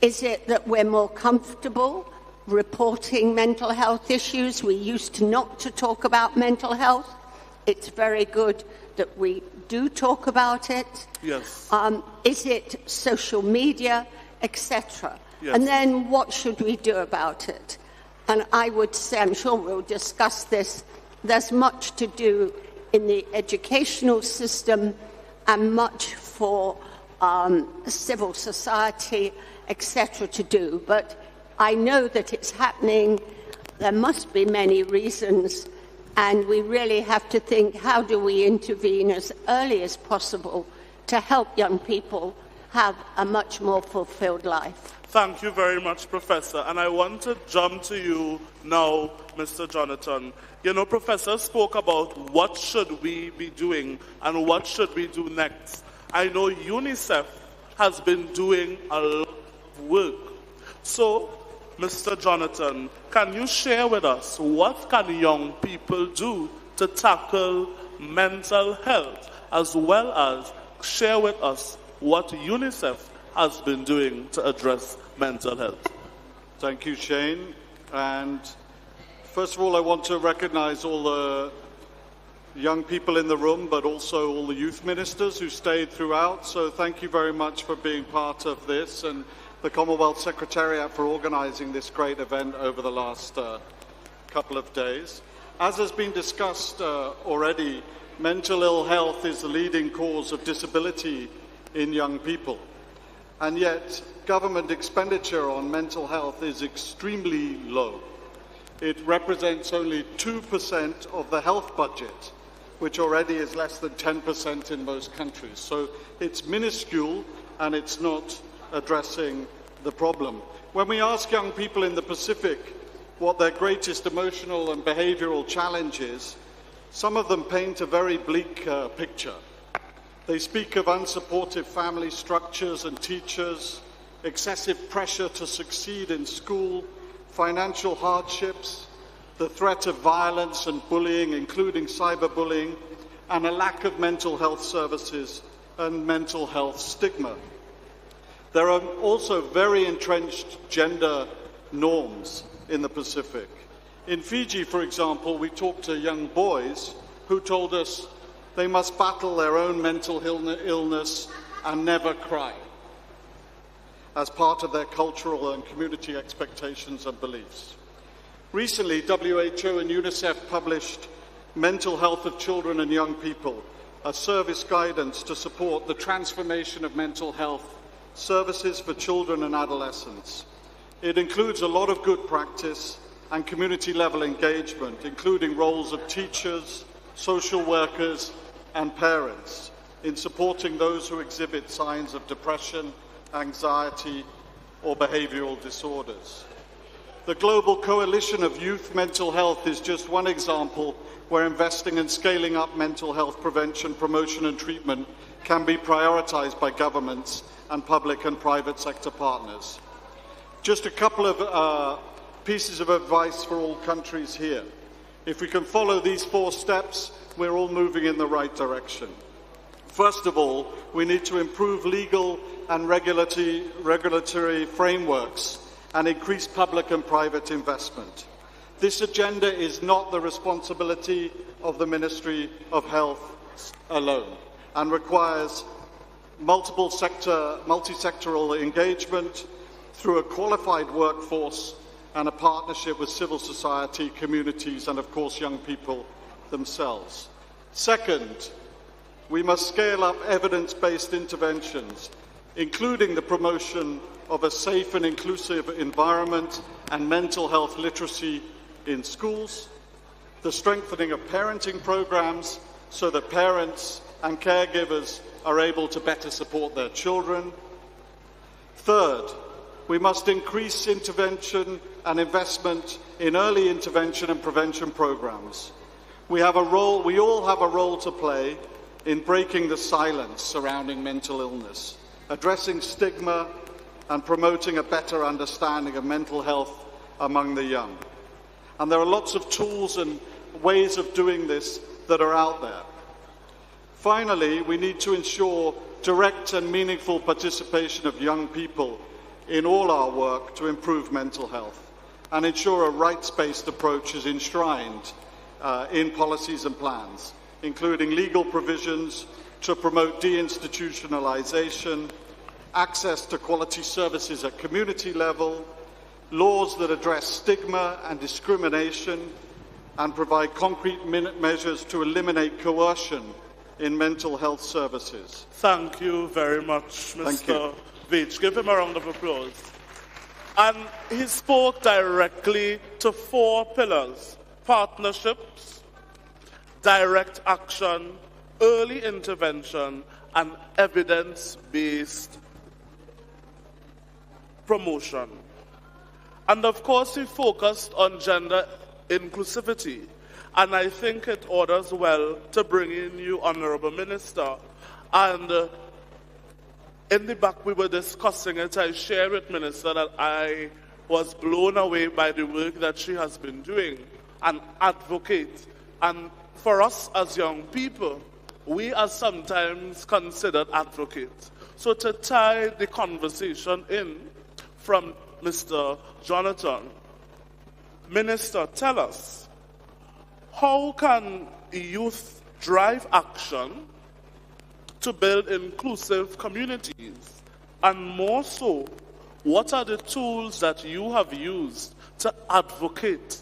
Is it that we're more comfortable reporting mental health issues? We used to not to talk about mental health. It's very good that we do talk about it. Yes. Is it social media, etc.? Yes. And then what should we do about it? And I would say, I'm sure we'll discuss this, there's much to do in the educational system and much for civil society, etc. to do. But I know that it's happening. There must be many reasons. And we really have to think, how do we intervene as early as possible to help young people have a much more fulfilled life? Thank you very much, Professor. And I want to jump to you now, Mr. Jonathan. You know, Professor spoke about what should we be doing and what should we do next. I know UNICEF has been doing a lot of work. So, Mr. Jonathan, can you share with us what can young people do to tackle mental health, as well as share with us what UNICEF has been doing to address mental health? Thank you, Shane. And first of all, I want to recognize all the young people in the room, but also all the youth ministers who stayed throughout. So thank you very much for being part of this, and the Commonwealth Secretariat for organizing this great event over the last couple of days. As has been discussed already, mental ill health is the leading cause of disability in young people. And yet, government expenditure on mental health is extremely low. It represents only 2% of the health budget, which already is less than 10% in most countries. So it's minuscule, and it's not addressing the problem. When we ask young people in the Pacific what their greatest emotional and behavioral challenge is, some of them paint a very bleak picture. They speak of unsupportive family structures and teachers, excessive pressure to succeed in school, financial hardships, the threat of violence and bullying, including cyberbullying, and a lack of mental health services and mental health stigma. There are also very entrenched gender norms in the Pacific. In Fiji, for example, we talked to young boys who told us they must battle their own mental illness and never cry as part of their cultural and community expectations and beliefs. Recently, WHO and UNICEF published Mental Health of Children and Young People, a service guidance to support the transformation of mental health services for children and adolescents. It includes a lot of good practice and community-level engagement, including roles of teachers, social workers, and parents in supporting those who exhibit signs of depression, anxiety, or behavioral disorders. The Global Coalition of Youth Mental Health is just one example where investing in scaling up mental health prevention, promotion, and treatment can be prioritized by governments and public and private sector partners. Just a couple of pieces of advice for all countries here. If we can follow these 4 steps, we're all moving in the right direction. First of all, we need to improve legal and regulatory frameworks and increase public and private investment. This agenda is not the responsibility of the Ministry of Health alone and requires multi-sectoral engagement through a qualified workforce and a partnership with civil society, communities, and of course young people themselves. Second, we must scale up evidence-based interventions, including the promotion of a safe and inclusive environment and mental health literacy in schools, the strengthening of parenting programs so that parents and caregivers are able to better support their children. Third, we must increase intervention and investment in early intervention and prevention programs. We all have a role to play in breaking the silence surrounding mental illness, addressing stigma, and promoting a better understanding of mental health among the young. And there are lots of tools and ways of doing this that are out there. Finally, we need to ensure direct and meaningful participation of young people in all our work to improve mental health and ensure a rights-based approach is enshrined in policies and plans, including legal provisions to promote deinstitutionalization, access to quality services at community level, laws that address stigma and discrimination, and provide concrete measures to eliminate coercion in mental health services. Thank you very much, Mr. Veitch. Give him a round of applause. And he spoke directly to 4 pillars: partnerships, direct action, early intervention, and evidence-based promotion. And of course, he focused on gender inclusivity. And I think it orders well to bring in you, Honorable Minister. And in the back, we were discussing it. I shared with Minister that I was blown away by the work that she has been doing and advocate. And for us as young people, we are sometimes considered advocates. So to tie the conversation in from Mr. Jonathan, Minister, tell us, how can youth drive action to build inclusive communities? And more so, what are the tools that you have used to advocate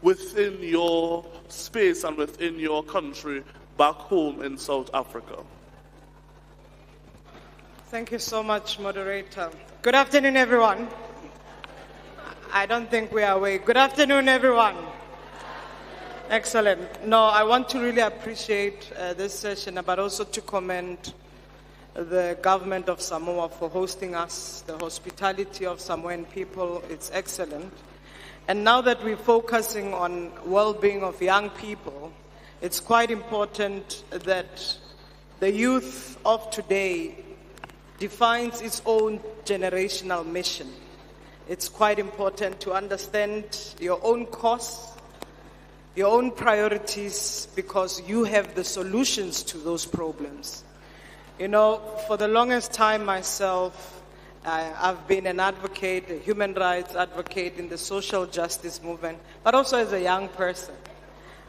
within your space and within your country back home in South Africa? Thank you so much, moderator. Good afternoon, everyone. I don't think we are awake. Good afternoon, everyone. Excellent. No, I want to really appreciate this session, but also to commend the government of Samoa for hosting us. The hospitality of Samoan people, it's excellent. And now that we're focusing on well-being of young people, it's quite important that the youth of today defines its own generational mission. It's quite important to understand your own costs, your own priorities, because you have the solutions to those problems. You know, for the longest time myself, I've been an advocate, a human rights advocate in the social justice movement, but also as a young person.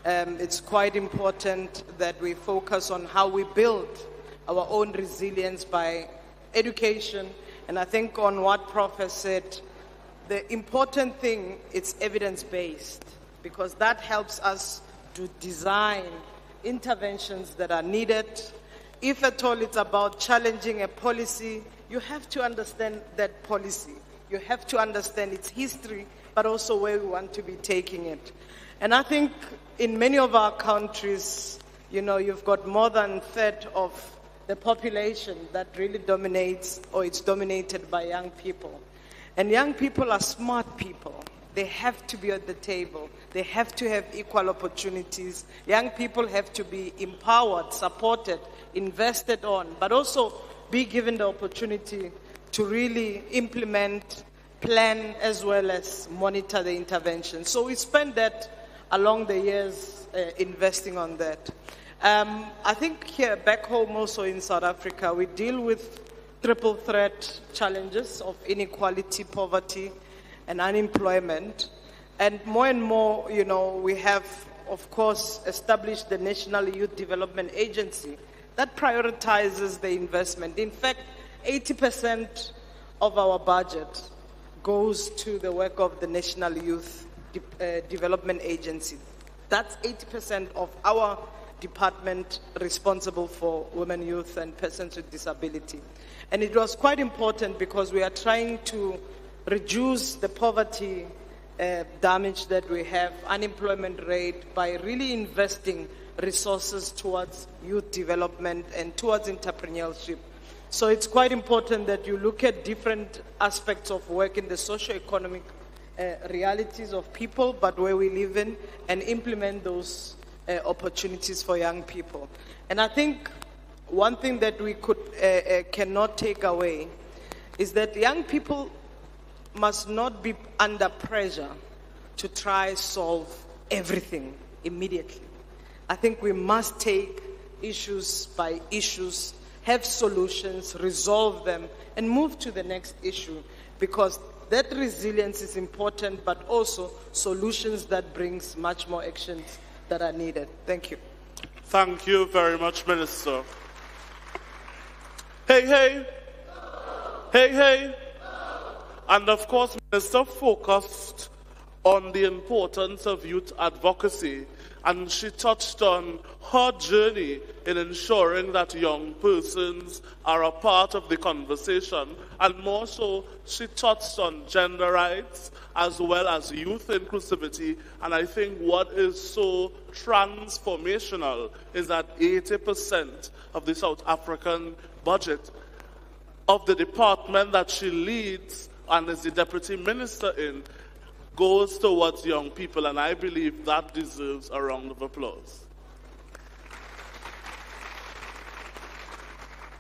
It's quite important that we focus on how we build our own resilience by education. And I think on what Prof has said, the important thing is evidence-based, because that helps us to design interventions that are needed. If at all it's about challenging a policy, you have to understand that policy. You have to understand its history, but also where we want to be taking it. And I think in many of our countries, you know, you've got more than a third of the population that really dominates, or it's dominated by young people. And young people are smart people. They have to be at the table. They have to have equal opportunities. Young people have to be empowered, supported, invested on, but also be given the opportunity to really implement, plan, as well as monitor the intervention. So we spent that along the years investing on that. I think here, back home also in South Africa, we deal with triple threat challenges of inequality, poverty, and unemployment. And more, you know, we have, of course, established the National Youth Development Agency that prioritizes the investment. In fact, 80% of our budget goes to the work of the National Youth Development Agency. That's 80% of our department responsible for women, youth, and persons with disability. And it was quite important because we are trying to reduce the poverty damage that we have, unemployment rate, by really investing resources towards youth development and towards entrepreneurship. So it's quite important that you look at different aspects of work in the socio-economic realities of people, but where we live in, and implement those opportunities for young people. And I think one thing that we cannot take away is that young people must not be under pressure to try solve everything immediately. I think we must take issues by issues, have solutions, resolve them, and move to the next issue, because that resilience is important, but also solutions that brings much more actions that are needed. Thank you. Thank you very much, Minister. Hey, hey. Hey, hey. And of course, Minister focused on the importance of youth advocacy, and she touched on her journey in ensuring that young persons are a part of the conversation, and more so, she touched on gender rights as well as youth inclusivity. And I think what is so transformational is that 80% of the South African budget of the department that she leads and is the deputy minister in goes towards young people, and I believe that deserves a round of applause.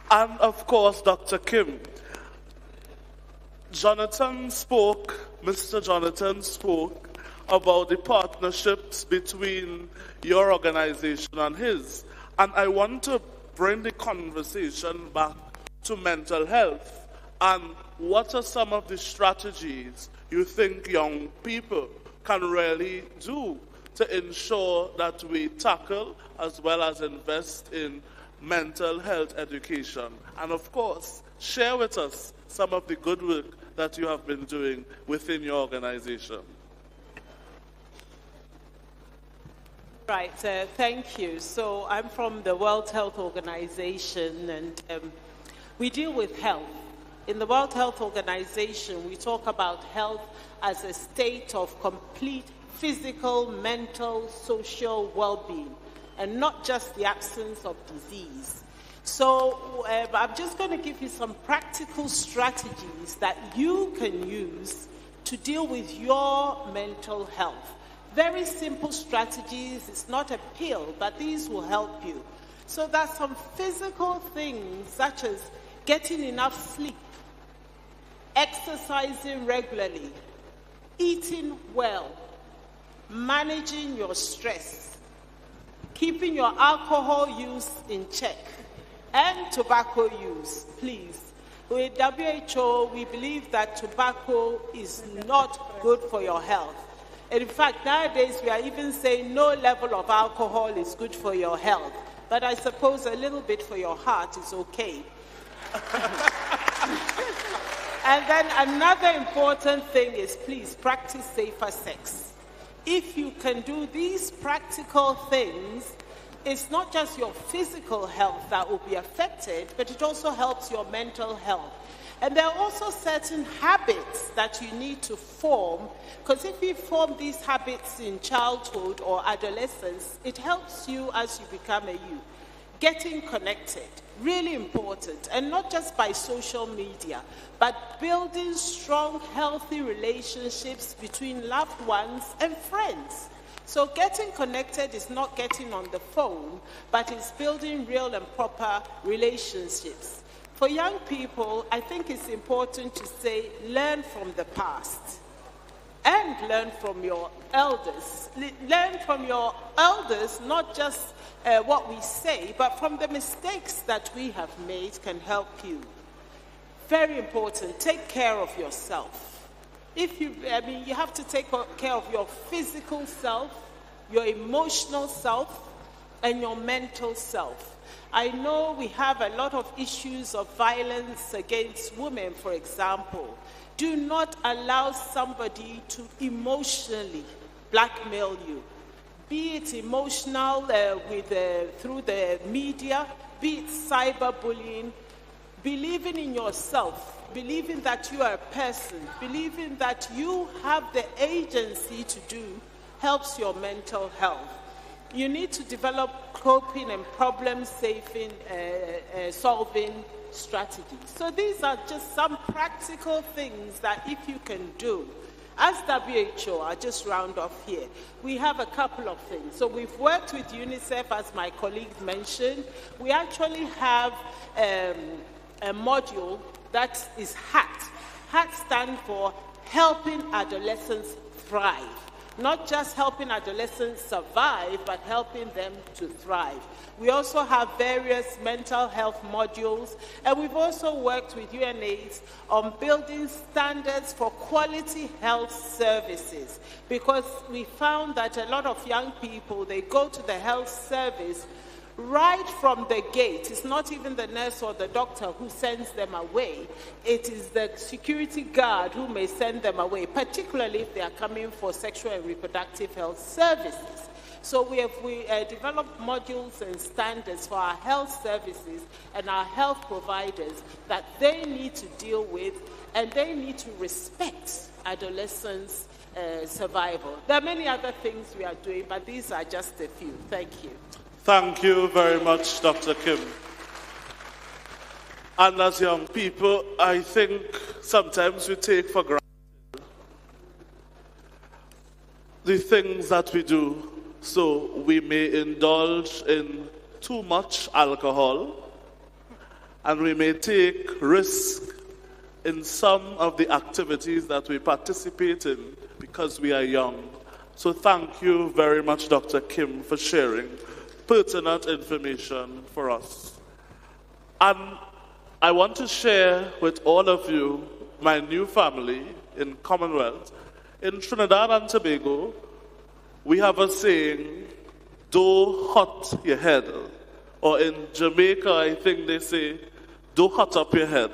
And of course, Dr. Kim, Mr. Jonathan spoke about the partnerships between your organization and his. And I want to bring the conversation back to mental health. And what are some of the strategies you think young people can really do to ensure that we tackle as well as invest in mental health education? And of course, share with us some of the good work that you have been doing within your organization. Right, thank you. So I'm from the World Health Organization, and we deal with health. In the World Health Organization, we talk about health as a state of complete physical, mental, social well-being, and not just the absence of disease. So I'm just going to give you some practical strategies that you can use to deal with your mental health. Very simple strategies. It's not a pill, but these will help you. So there's some physical things such as getting enough sleep, exercising regularly, eating well, managing your stress, keeping your alcohol use in check, and tobacco use, please. With WHO, we believe that tobacco is not good for your health. And in fact, nowadays we are even saying no level of alcohol is good for your health. But I suppose a little bit for your heart is okay. And then another important thing is, please practice safer sex. If you can do these practical things, it's not just your physical health that will be affected, but it also helps your mental health. And there are also certain habits that you need to form, because if you form these habits in childhood or adolescence, it helps you as you become a youth. Getting connected, really important, and not just by social media, but building strong, healthy relationships between loved ones and friends. So getting connected is not getting on the phone, but it's building real and proper relationships. For young people, I think it's important to say, learn from the past and learn from your elders. Learn from your elders, not just what we say, but from the mistakes that we have made can help you. Very important, take care of yourself. You have to take care of your physical self, your emotional self, and your mental self. I know we have a lot of issues of violence against women, for example. Do not allow somebody to emotionally blackmail you. Be it emotional through the media, be it cyberbullying. Believing in yourself, believing that you are a person, believing that you have the agency to do, helps your mental health. You need to develop coping and problem-solving strategies. So these are just some practical things that if you can do. As WHO, I'll just round off here, we have a couple of things. So we've worked with UNICEF, as my colleague mentioned. We actually have a module that is HAT. HAT stands for Helping Adolescents Thrive. not just helping adolescents survive, but helping them to thrive. We also have various mental health modules, and we've also worked with UNAIDS on building standards for quality health services, because we found that a lot of young people, they go to the health service right from the gate. It's not even the nurse or the doctor who sends them away. It is the security guard who may send them away, particularly if they are coming for sexual and reproductive health services. So we developed modules and standards for our health services and our health providers that they need to deal with, and they need to respect adolescents' survival. There are many other things we are doing, but these are just a few. Thank you. Thank you very much, Dr. Kim. And as young people, I think sometimes we take for granted the things that we do. So we may indulge in too much alcohol, and we may take risk in some of the activities that we participate in because we are young. So thank you very much, Dr. Kim, for sharing pertinent information for us. And I want to share with all of you my new family in Commonwealth. In Trinidad and Tobago, we have a saying, "Do hot your head." Or in Jamaica, I think they say, "Do hot up your head."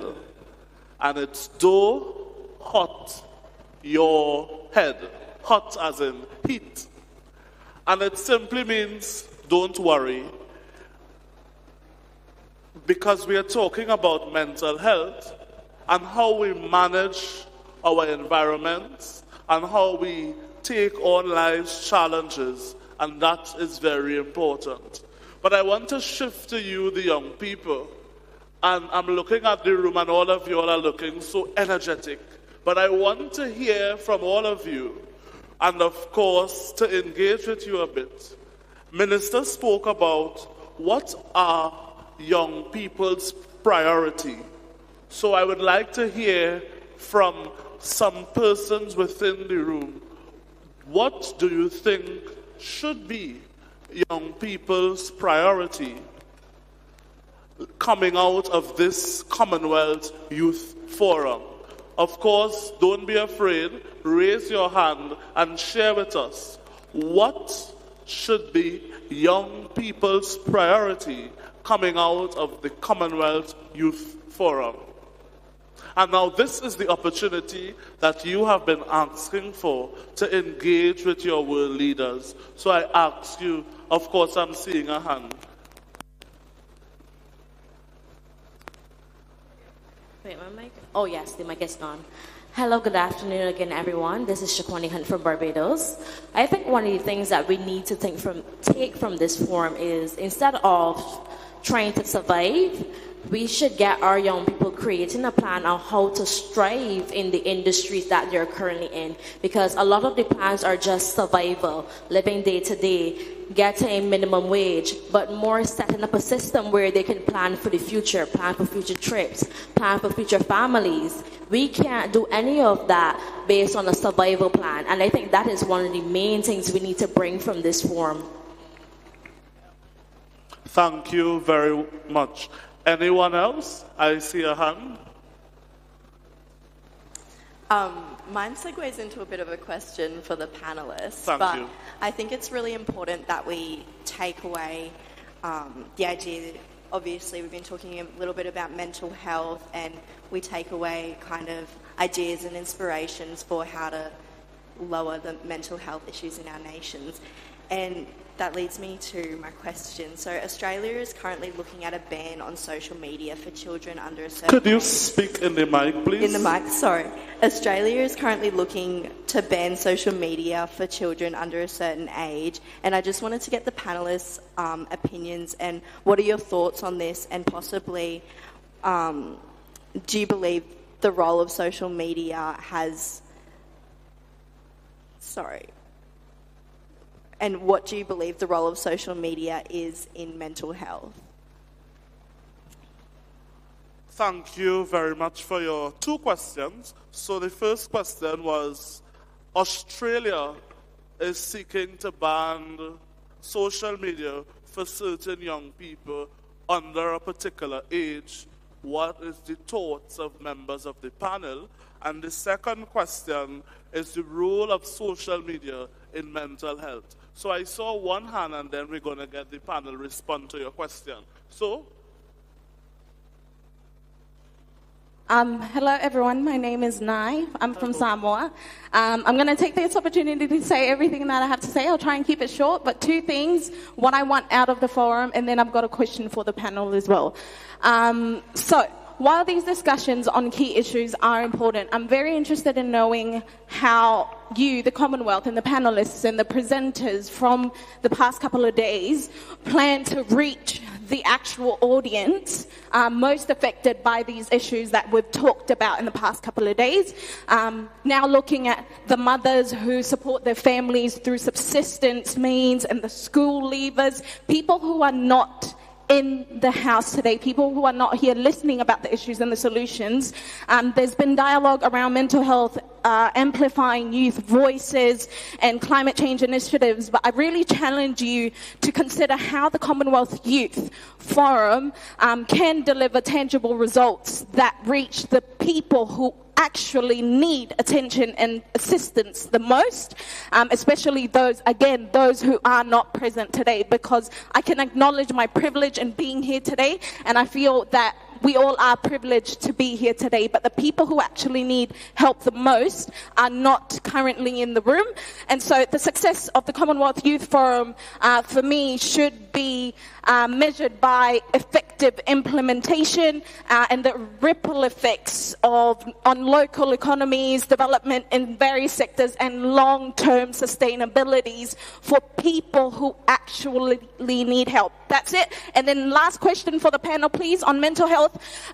And it's "do hot your head." Hot as in heat. And it simply means don't worry, because we are talking about mental health and how we manage our environments and how we take on life's challenges, and that is very important. But I want to shift to you, the young people, and I'm looking at the room and all of you all are looking so energetic, but I want to hear from all of you, and of course to engage with you a bit. Minister spoke about what are young people's priority. So I would like to hear from some persons within the room. What do you think should be young people's priority coming out of this Commonwealth Youth Forum? Of course, don't be afraid. Raise your hand and share with us what should be young people's priority coming out of the Commonwealth Youth Forum. And now this is the opportunity that you have been asking for to engage with your world leaders. So I ask you, of course I'm seeing a hand. Wait, my mic? Oh yes, the mic is gone. Hello, good afternoon again, everyone. This is Shakwani Hunt from Barbados. I think one of the things that we need to take from this forum is, instead of trying to survive, we should get our young people creating a plan on how to strive in the industries that they're currently in. Because a lot of the plans are just survival, living day to day, getting minimum wage, but more setting up a system where they can plan for the future, plan for future trips, plan for future families. We can't do any of that based on a survival plan. And I think that is one of the main things we need to bring from this forum. Thank you very much. Anyone else? I see a hand. Mine segues into a bit of a question for the panelists. Thank you. I think it's really important that we take away the idea that, obviously, we've been talking a little bit about mental health, and we take away kind of ideas and inspirations for how to lower the mental health issues in our nations. And that leads me to my question. So Australia is currently looking at a ban on social media for children under a certain Could you age. speak in the mic, please? In the mic, sorry. Australia is currently looking to ban social media for children under a certain age. And I just wanted to get the panelists' opinions, and what are your thoughts on this, and possibly do you believe the role of social media has... Sorry. And what do you believe the role of social media is in mental health? Thank you very much for your two questions. So the first question was, Australia is seeking to ban social media for certain young people under a particular age. What is the thoughts of members of the panel? And the second question is the role of social media in mental health. So I saw one hand, and then we're going to get the panel respond to your question. So. Hello, everyone. My name is Nai. I'm from Samoa. I'm going to take this opportunity to say everything that I have to say. I'll try and keep it short, but two things, what I want out of the forum, and then I've got a question for the panel as well. So, while these discussions on key issues are important, I'm very interested in knowing how you, the Commonwealth, and the panelists and the presenters from the past couple of days plan to reach the actual audience most affected by these issues that we've talked about in the past couple of days. Now looking at the mothers who support their families through subsistence means and the school leavers, people who are not in the house today, people who are not here listening about the issues and the solutions. There's been dialogue around mental health, amplifying youth voices and climate change initiatives, but I really challenge you to consider how the Commonwealth Youth Forum can deliver tangible results that reach the people who actually need attention and assistance the most, especially those who are not present today, because I can acknowledge my privilege in being here today, and I feel that we all are privileged to be here today, but the people who actually need help the most are not currently in the room. And so the success of the Commonwealth Youth Forum, for me, should be measured by effective implementation and the ripple effects on local economies, development in various sectors, and long-term sustainabilities for people who actually need help. That's it. And then last question for the panel, please, on mental health.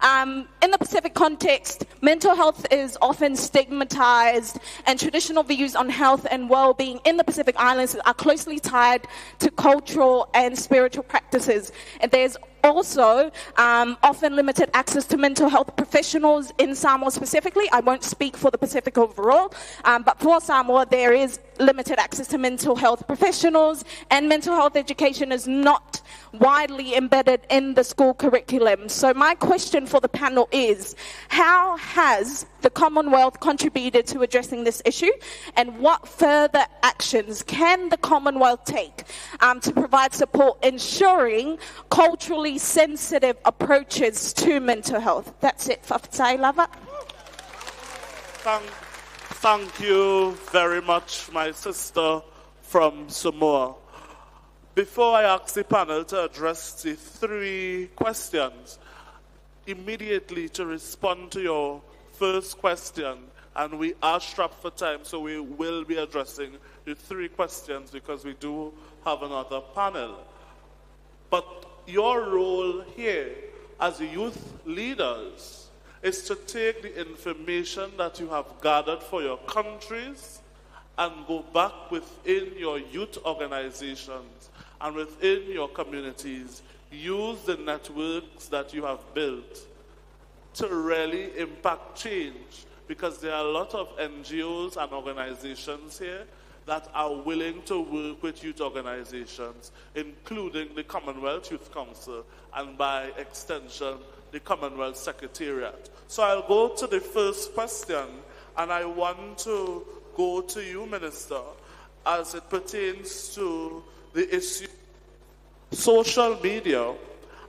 In the Pacific context, mental health is often stigmatized, and traditional views on health and well-being in the Pacific Islands are closely tied to cultural and spiritual practices. And there's also often limited access to mental health professionals in Samoa specifically. I won't speak for the Pacific overall, but for Samoa there is limited access to mental health professionals, and mental health education is not widely embedded in the school curriculum. So my question for the panel is, how has the Commonwealth contributed to addressing this issue, and what further actions can the Commonwealth take to provide support ensuring culturally sensitive approaches to mental health? That's it. Faafetai Lava. Thank you very much, my sister from Samoa. Before I ask the panel to address the three questions, immediately to respond to your first question, and we are strapped for time, so we will be addressing the three questions because we do have another panel. But your role here as youth leaders is to take the information that you have gathered for your countries and go back within your youth organizations and within your communities. Use the networks that you have built to really impact change, because there are a lot of NGOs and organizations here that are willing to work with youth organizations, including the Commonwealth Youth Council and by extension, the Commonwealth Secretariat. So I'll go to the first question, and I want to go to you, Minister, as it pertains to the issue of social media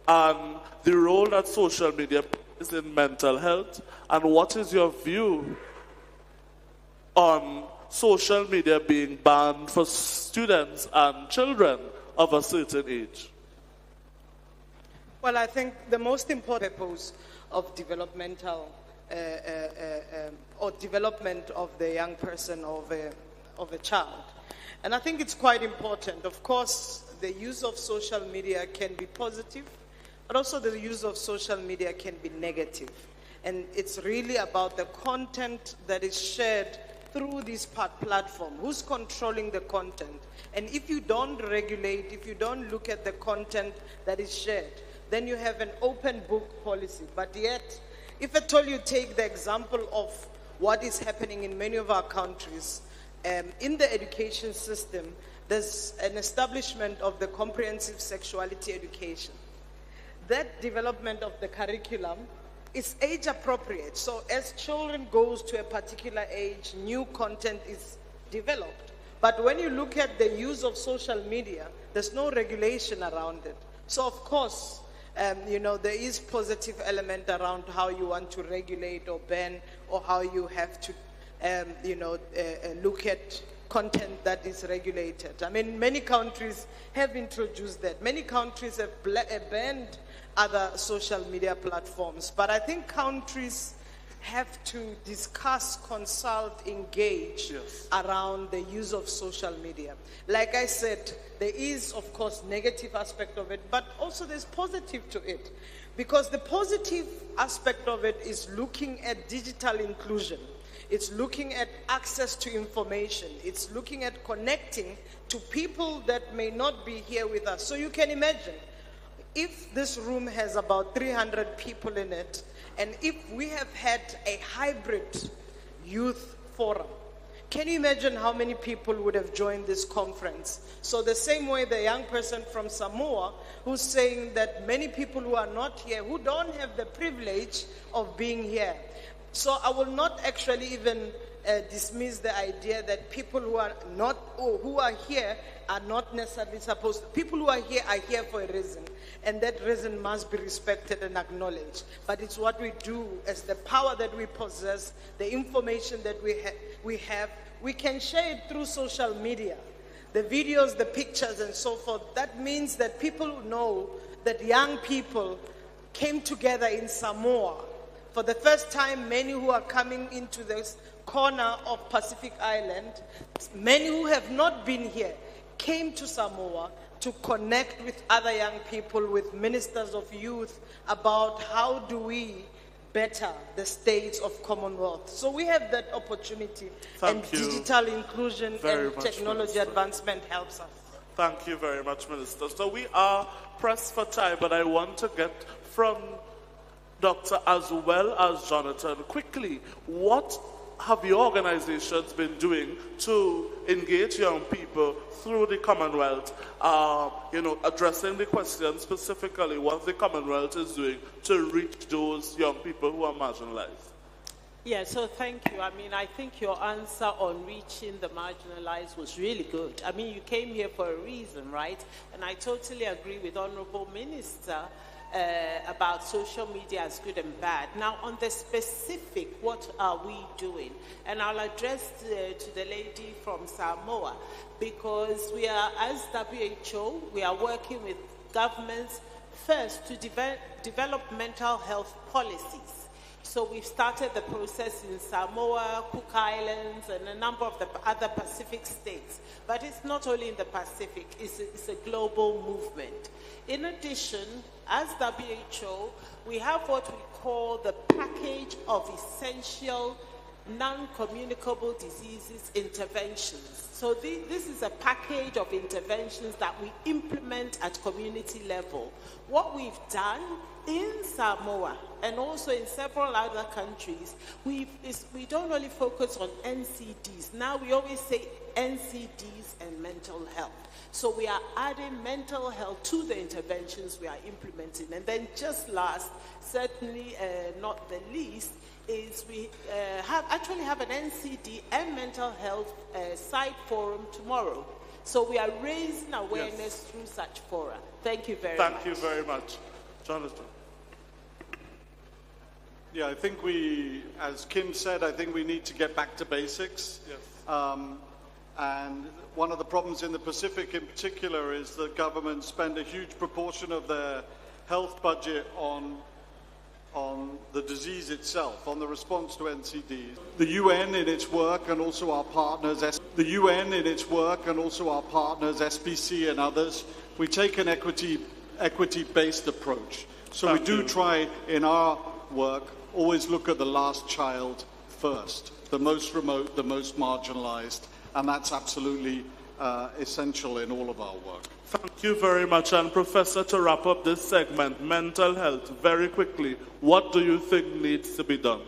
and the role that social media plays in mental health, and what is your view on social media being banned for students and children of a certain age? Well, I think the most important purpose of developmental or development of the young person of a child. And I think it's quite important. Of course, the use of social media can be positive, but also the use of social media can be negative. And it's really about the content that is shared through this platform. Who's controlling the content? And if you don't regulate, if you don't look at the content that is shared, then you have an open book policy. But yet, if at all you take the example of what is happening in many of our countries, in the education system, there's an establishment of the comprehensive sexuality education. That development of the curriculum is age appropriate. So as children goes to a particular age, new content is developed. But when you look at the use of social media, there's no regulation around it. So of course, there is positive element around how you want to regulate or ban, or how you have to, look at content that is regulated. I mean, many countries have introduced that. Many countries have banned other social media platforms. But I think countries have to discuss, consult, engage around the use of social media. Like I said, there is, of course, negative aspect of it, but also there's positive to it. Because the positive aspect of it is looking at digital inclusion. It's looking at access to information. It's looking at connecting to people that may not be here with us. So you can imagine, if this room has about 300 people in it, and if we have had a hybrid youth forum, can you imagine how many people would have joined this conference? So the same way the young person from Samoa who's saying that many people who are not here, who don't have the privilege of being here. So I will not actually even dismiss the idea that people who are not, or who are here are not necessarily supposed to. People who are here for a reason. And that reason must be respected and acknowledged. But it's what we do as the power that we possess, the information that we have. We can share it through social media. The videos, the pictures, and so forth. That means that people know that young people came together in Samoa. For the first time, many who are coming into this corner of Pacific Island, many who have not been here, came to Samoa to connect with other young people, with ministers of youth, about how do we better the states of Commonwealth. So we have that opportunity, and digital inclusion and technology advancement helps us. Thank you very much, Minister. So we are pressed for time, but I want to get from Doctor as well as Jonathan quickly, what have your organizations been doing to engage young people through the Commonwealth, addressing the question specifically what the Commonwealth is doing to reach those young people who are marginalized? Yeah, so thank you. I mean, I think your answer on reaching the marginalized was really good. I mean, you came here for a reason, right? And I totally agree with Honorable Minister about social media as good and bad. Now, on the specific, what are we doing? And I'll address to the lady from Samoa, because we are, as WHO, we are working with governments first to develop mental health policies. So we've started the process in Samoa, Cook Islands, and a number of the other Pacific states. But it's not only in the Pacific, it's a global movement. In addition, as WHO, we have what we call the package of essential non-communicable diseases interventions. So this is a package of interventions that we implement at community level. What we've done in Samoa and also in several other countries, we don't only focus on NCDs. Now we always say NCDs and mental health. So we are adding mental health to the interventions we are implementing. And then just last, certainly not the least, is we actually have an NCD and mental health side forum tomorrow. So we are raising awareness through such fora. Thank you very much. Thank you very much. Jonathan. Yeah, I think as Kim said, I think we need to get back to basics. Yes. And one of the problems in the Pacific in particular is that governments spend a huge proportion of their health budget on the disease itself, on the response to NCDs. The UN in its work and also our partners, SPC and others, we take an equity-based approach. So we do try in our work always look at the last child first, the most remote, the most marginalized, and that's absolutely essential in all of our work. Thank you very much. And Professor, to wrap up this segment, mental health, very quickly, what do you think needs to be done?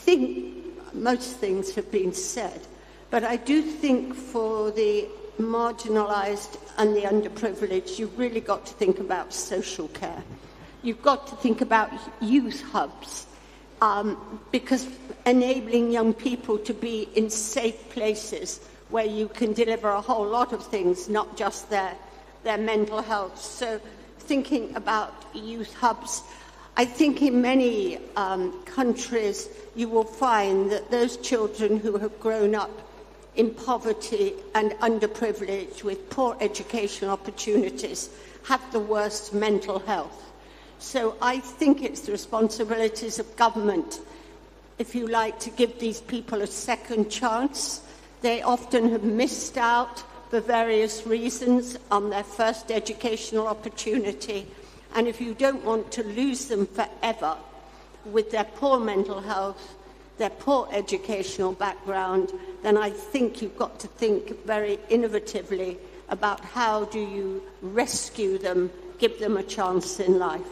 think most things have been said, but I do think for the marginalised and the underprivileged, you've really got to think about social care. You've got to think about youth hubs, because enabling young people to be in safe places where you can deliver a whole lot of things, not just their mental health. So thinking about youth hubs, I think in many countries you will find that those children who have grown up in poverty and underprivileged with poor educational opportunities have the worst mental health. So I think it's the responsibilities of government, if you like, to give these people a second chance. They often have missed out for various reasons on their first educational opportunity. And if you don't want to lose them forever with their poor mental health, their poor educational background, then I think you've got to think very innovatively about how do you rescue them, give them a chance in life.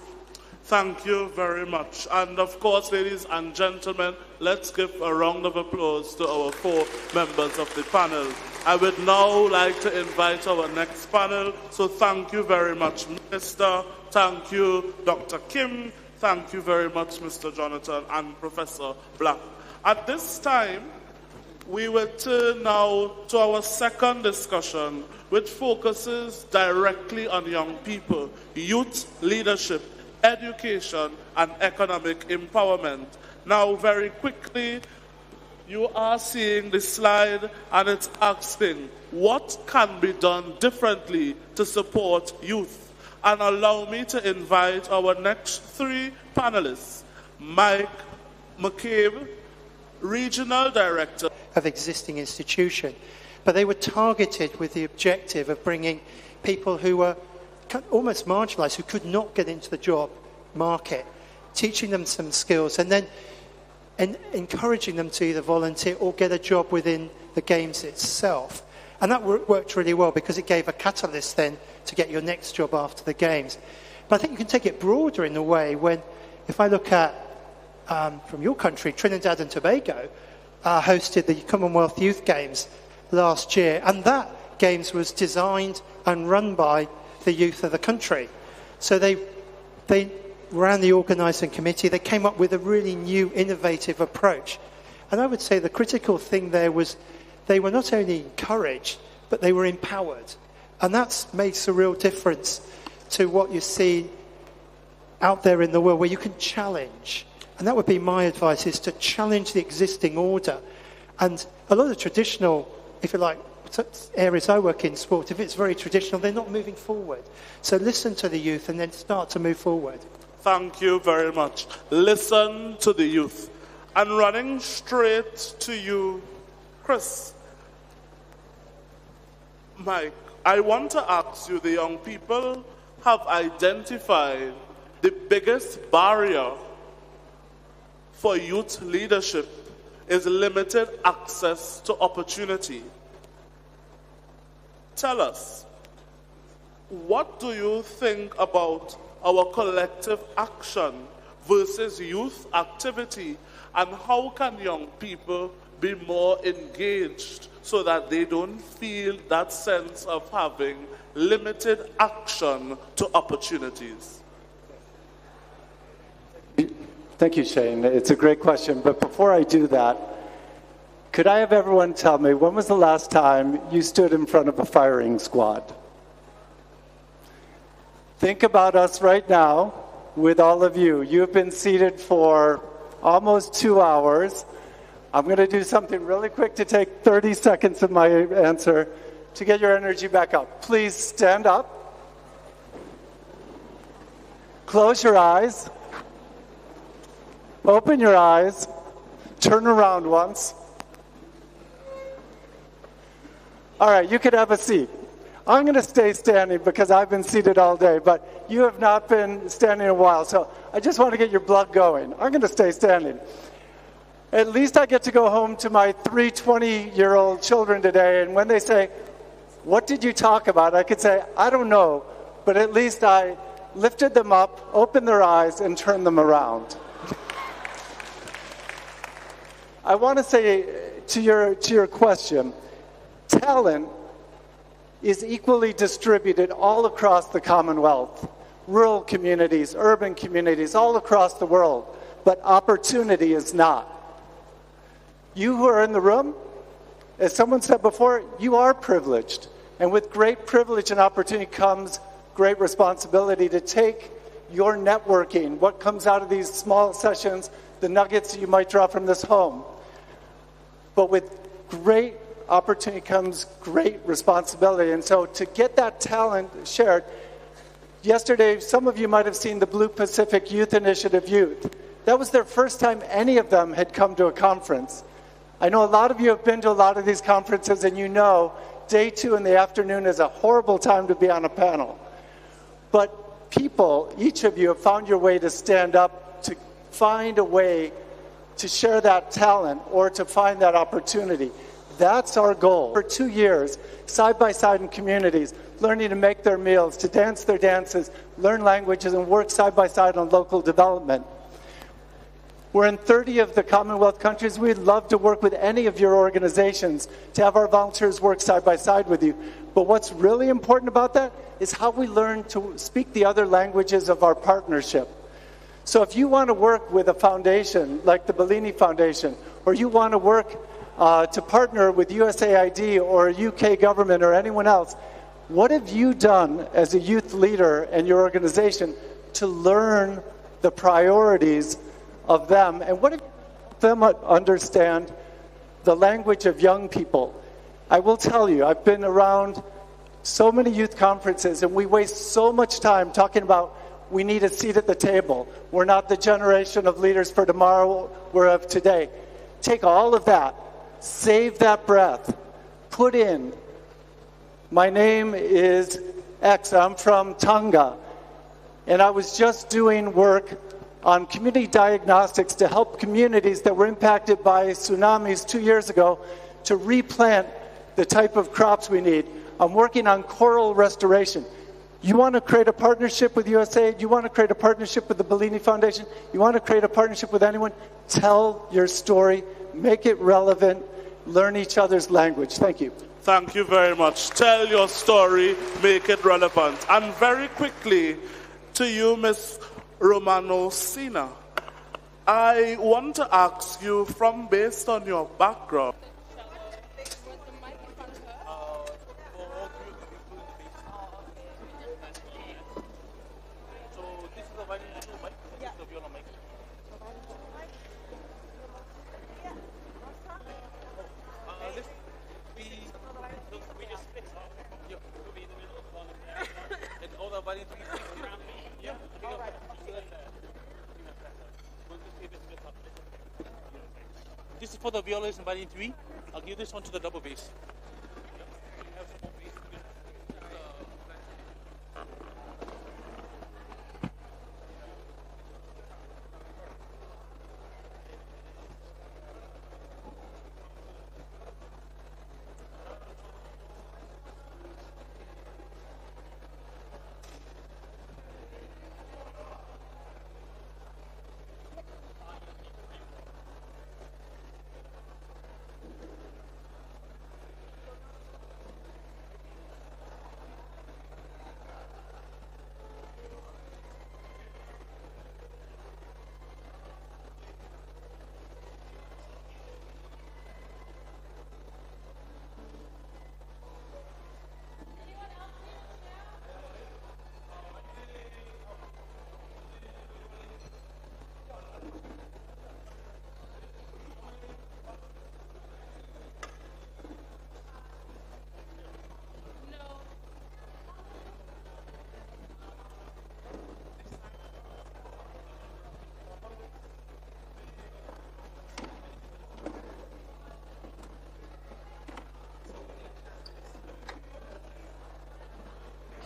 Thank you very much. And of course, ladies and gentlemen, let's give a round of applause to our 4 members of the panel. I would now like to invite our next panel. So thank you very much, Minister. Thank you, Dr. Kim. Thank you very much, Mr. Jonathan and Professor Black. At this time, we will turn now to our second discussion, which focuses directly on young people, youth leadership, education, and economic empowerment. Now, very quickly, you are seeing the slide, and it's asking, what can be done differently to support youth? And allow me to invite our next 3 panelists. Mike McCabe, Regional Director of existing institution, but they were targeted with the objective of bringing people who were almost marginalised, who could not get into the job market, teaching them some skills and then encouraging them to either volunteer or get a job within the games itself. And that worked really well because it gave a catalyst then to get your next job after the games. But I think you can take it broader in a way when, if I look at, from your country, Trinidad and Tobago hosted the Commonwealth Youth Games last year, and that Games was designed and run by the youth of the country. So they ran the organising committee, they came up with a really new, innovative approach. And I would say the critical thing there was they were not only encouraged, but they were empowered. And that makes a real difference to what you see out there in the world, where you can challenge. And that would be my advice, is to challenge the existing order. And a lot of traditional, if you like, areas I work in, sport, if it's very traditional, they're not moving forward. So listen to the youth and then start to move forward. Thank you very much. Listen to the youth. And running straight to you, Chris. Mike, I want to ask you, the young people have identified the biggest barrier for youth leadership is limited access to opportunity. Tell us, what do you think about our collective action versus youth activity, and how can young people be more engaged so that they don't feel that sense of having limited action to opportunities? Thank you, Shane. It's a great question. But before I do that, could I have everyone tell me, when was the last time you stood in front of a firing squad? Think about us right now with all of you. You've been seated for almost 2 hours. I'm going to do something really quick to take 30 seconds of my answer to get your energy back up. Please stand up. Close your eyes. Open your eyes. Turn around once. All right, you could have a seat. I'm going to stay standing because I've been seated all day, but you have not been standing in a while, so I just want to get your blood going. I'm going to stay standing. At least I get to go home to my 3 20-year-old children today, and when they say, "What did you talk about?" I could say, "I don't know," but at least I lifted them up, opened their eyes, and turned them around. I want to say to your question, talent is equally distributed all across the Commonwealth, rural communities, urban communities, all across the world, but opportunity is not. You who are in the room, as someone said before, you are privileged. And with great privilege and opportunity comes great responsibility to take your networking, what comes out of these small sessions, the nuggets that you might draw from this home. But with great opportunity comes great responsibility. And so to get that talent shared, yesterday, some of you might have seen the Blue Pacific Youth Initiative Youth. That was their first time any of them had come to a conference. I know a lot of you have been to a lot of these conferences, and you know day 2 in the afternoon is a horrible time to be on a panel. But people, each of you have found your way to stand up, to find a way to share that talent or to find that opportunity. That's our goal. For 2 years, side by side in communities, learning to make their meals, to dance their dances, learn languages, and work side by side on local development. We're in 30 of the Commonwealth countries. We'd love to work with any of your organizations to have our volunteers work side by side with you. But what's really important about that is how we learn to speak the other languages of our partnership. So if you want to work with a foundation like the Bellini Foundation, or you want to work to partner with USAID or UK government or anyone else, what have you done as a youth leader and your organization to learn the priorities of them? And what have you helped them understand the language of young people? I will tell you, I've been around so many youth conferences, and we waste so much time talking about we need a seat at the table. We're not the generation of leaders for tomorrow, we're of today. Take all of that, save that breath, put in, my name is X, I'm from Tonga, and I was just doing work on community diagnostics to help communities that were impacted by tsunamis 2 years ago to replant the type of crops we need. I'm working on coral restoration. You want to create a partnership with USAID? You want to create a partnership with the Bellini Foundation? You want to create a partnership with anyone? Tell your story, make it relevant, learn each other's language. Thank you. Thank you very much. Tell your story, make it relevant. And very quickly, to you, Ms. Romano Sina, I want to ask you, from based on your background, this is for the violation by 3. I'll give this one to the double bass.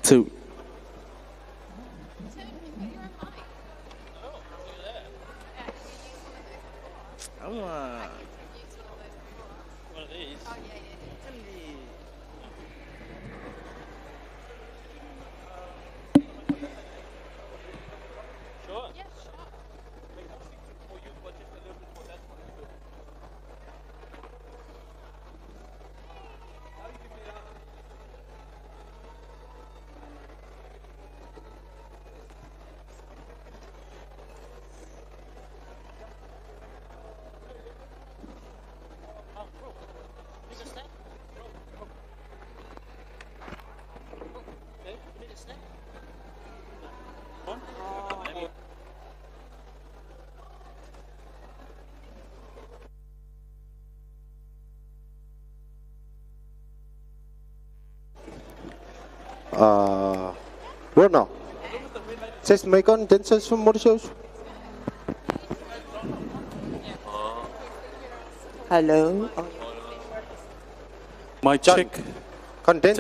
Two. One of these. Sure. Bruno. Ses may content sa sumursos. Hello. My check. Content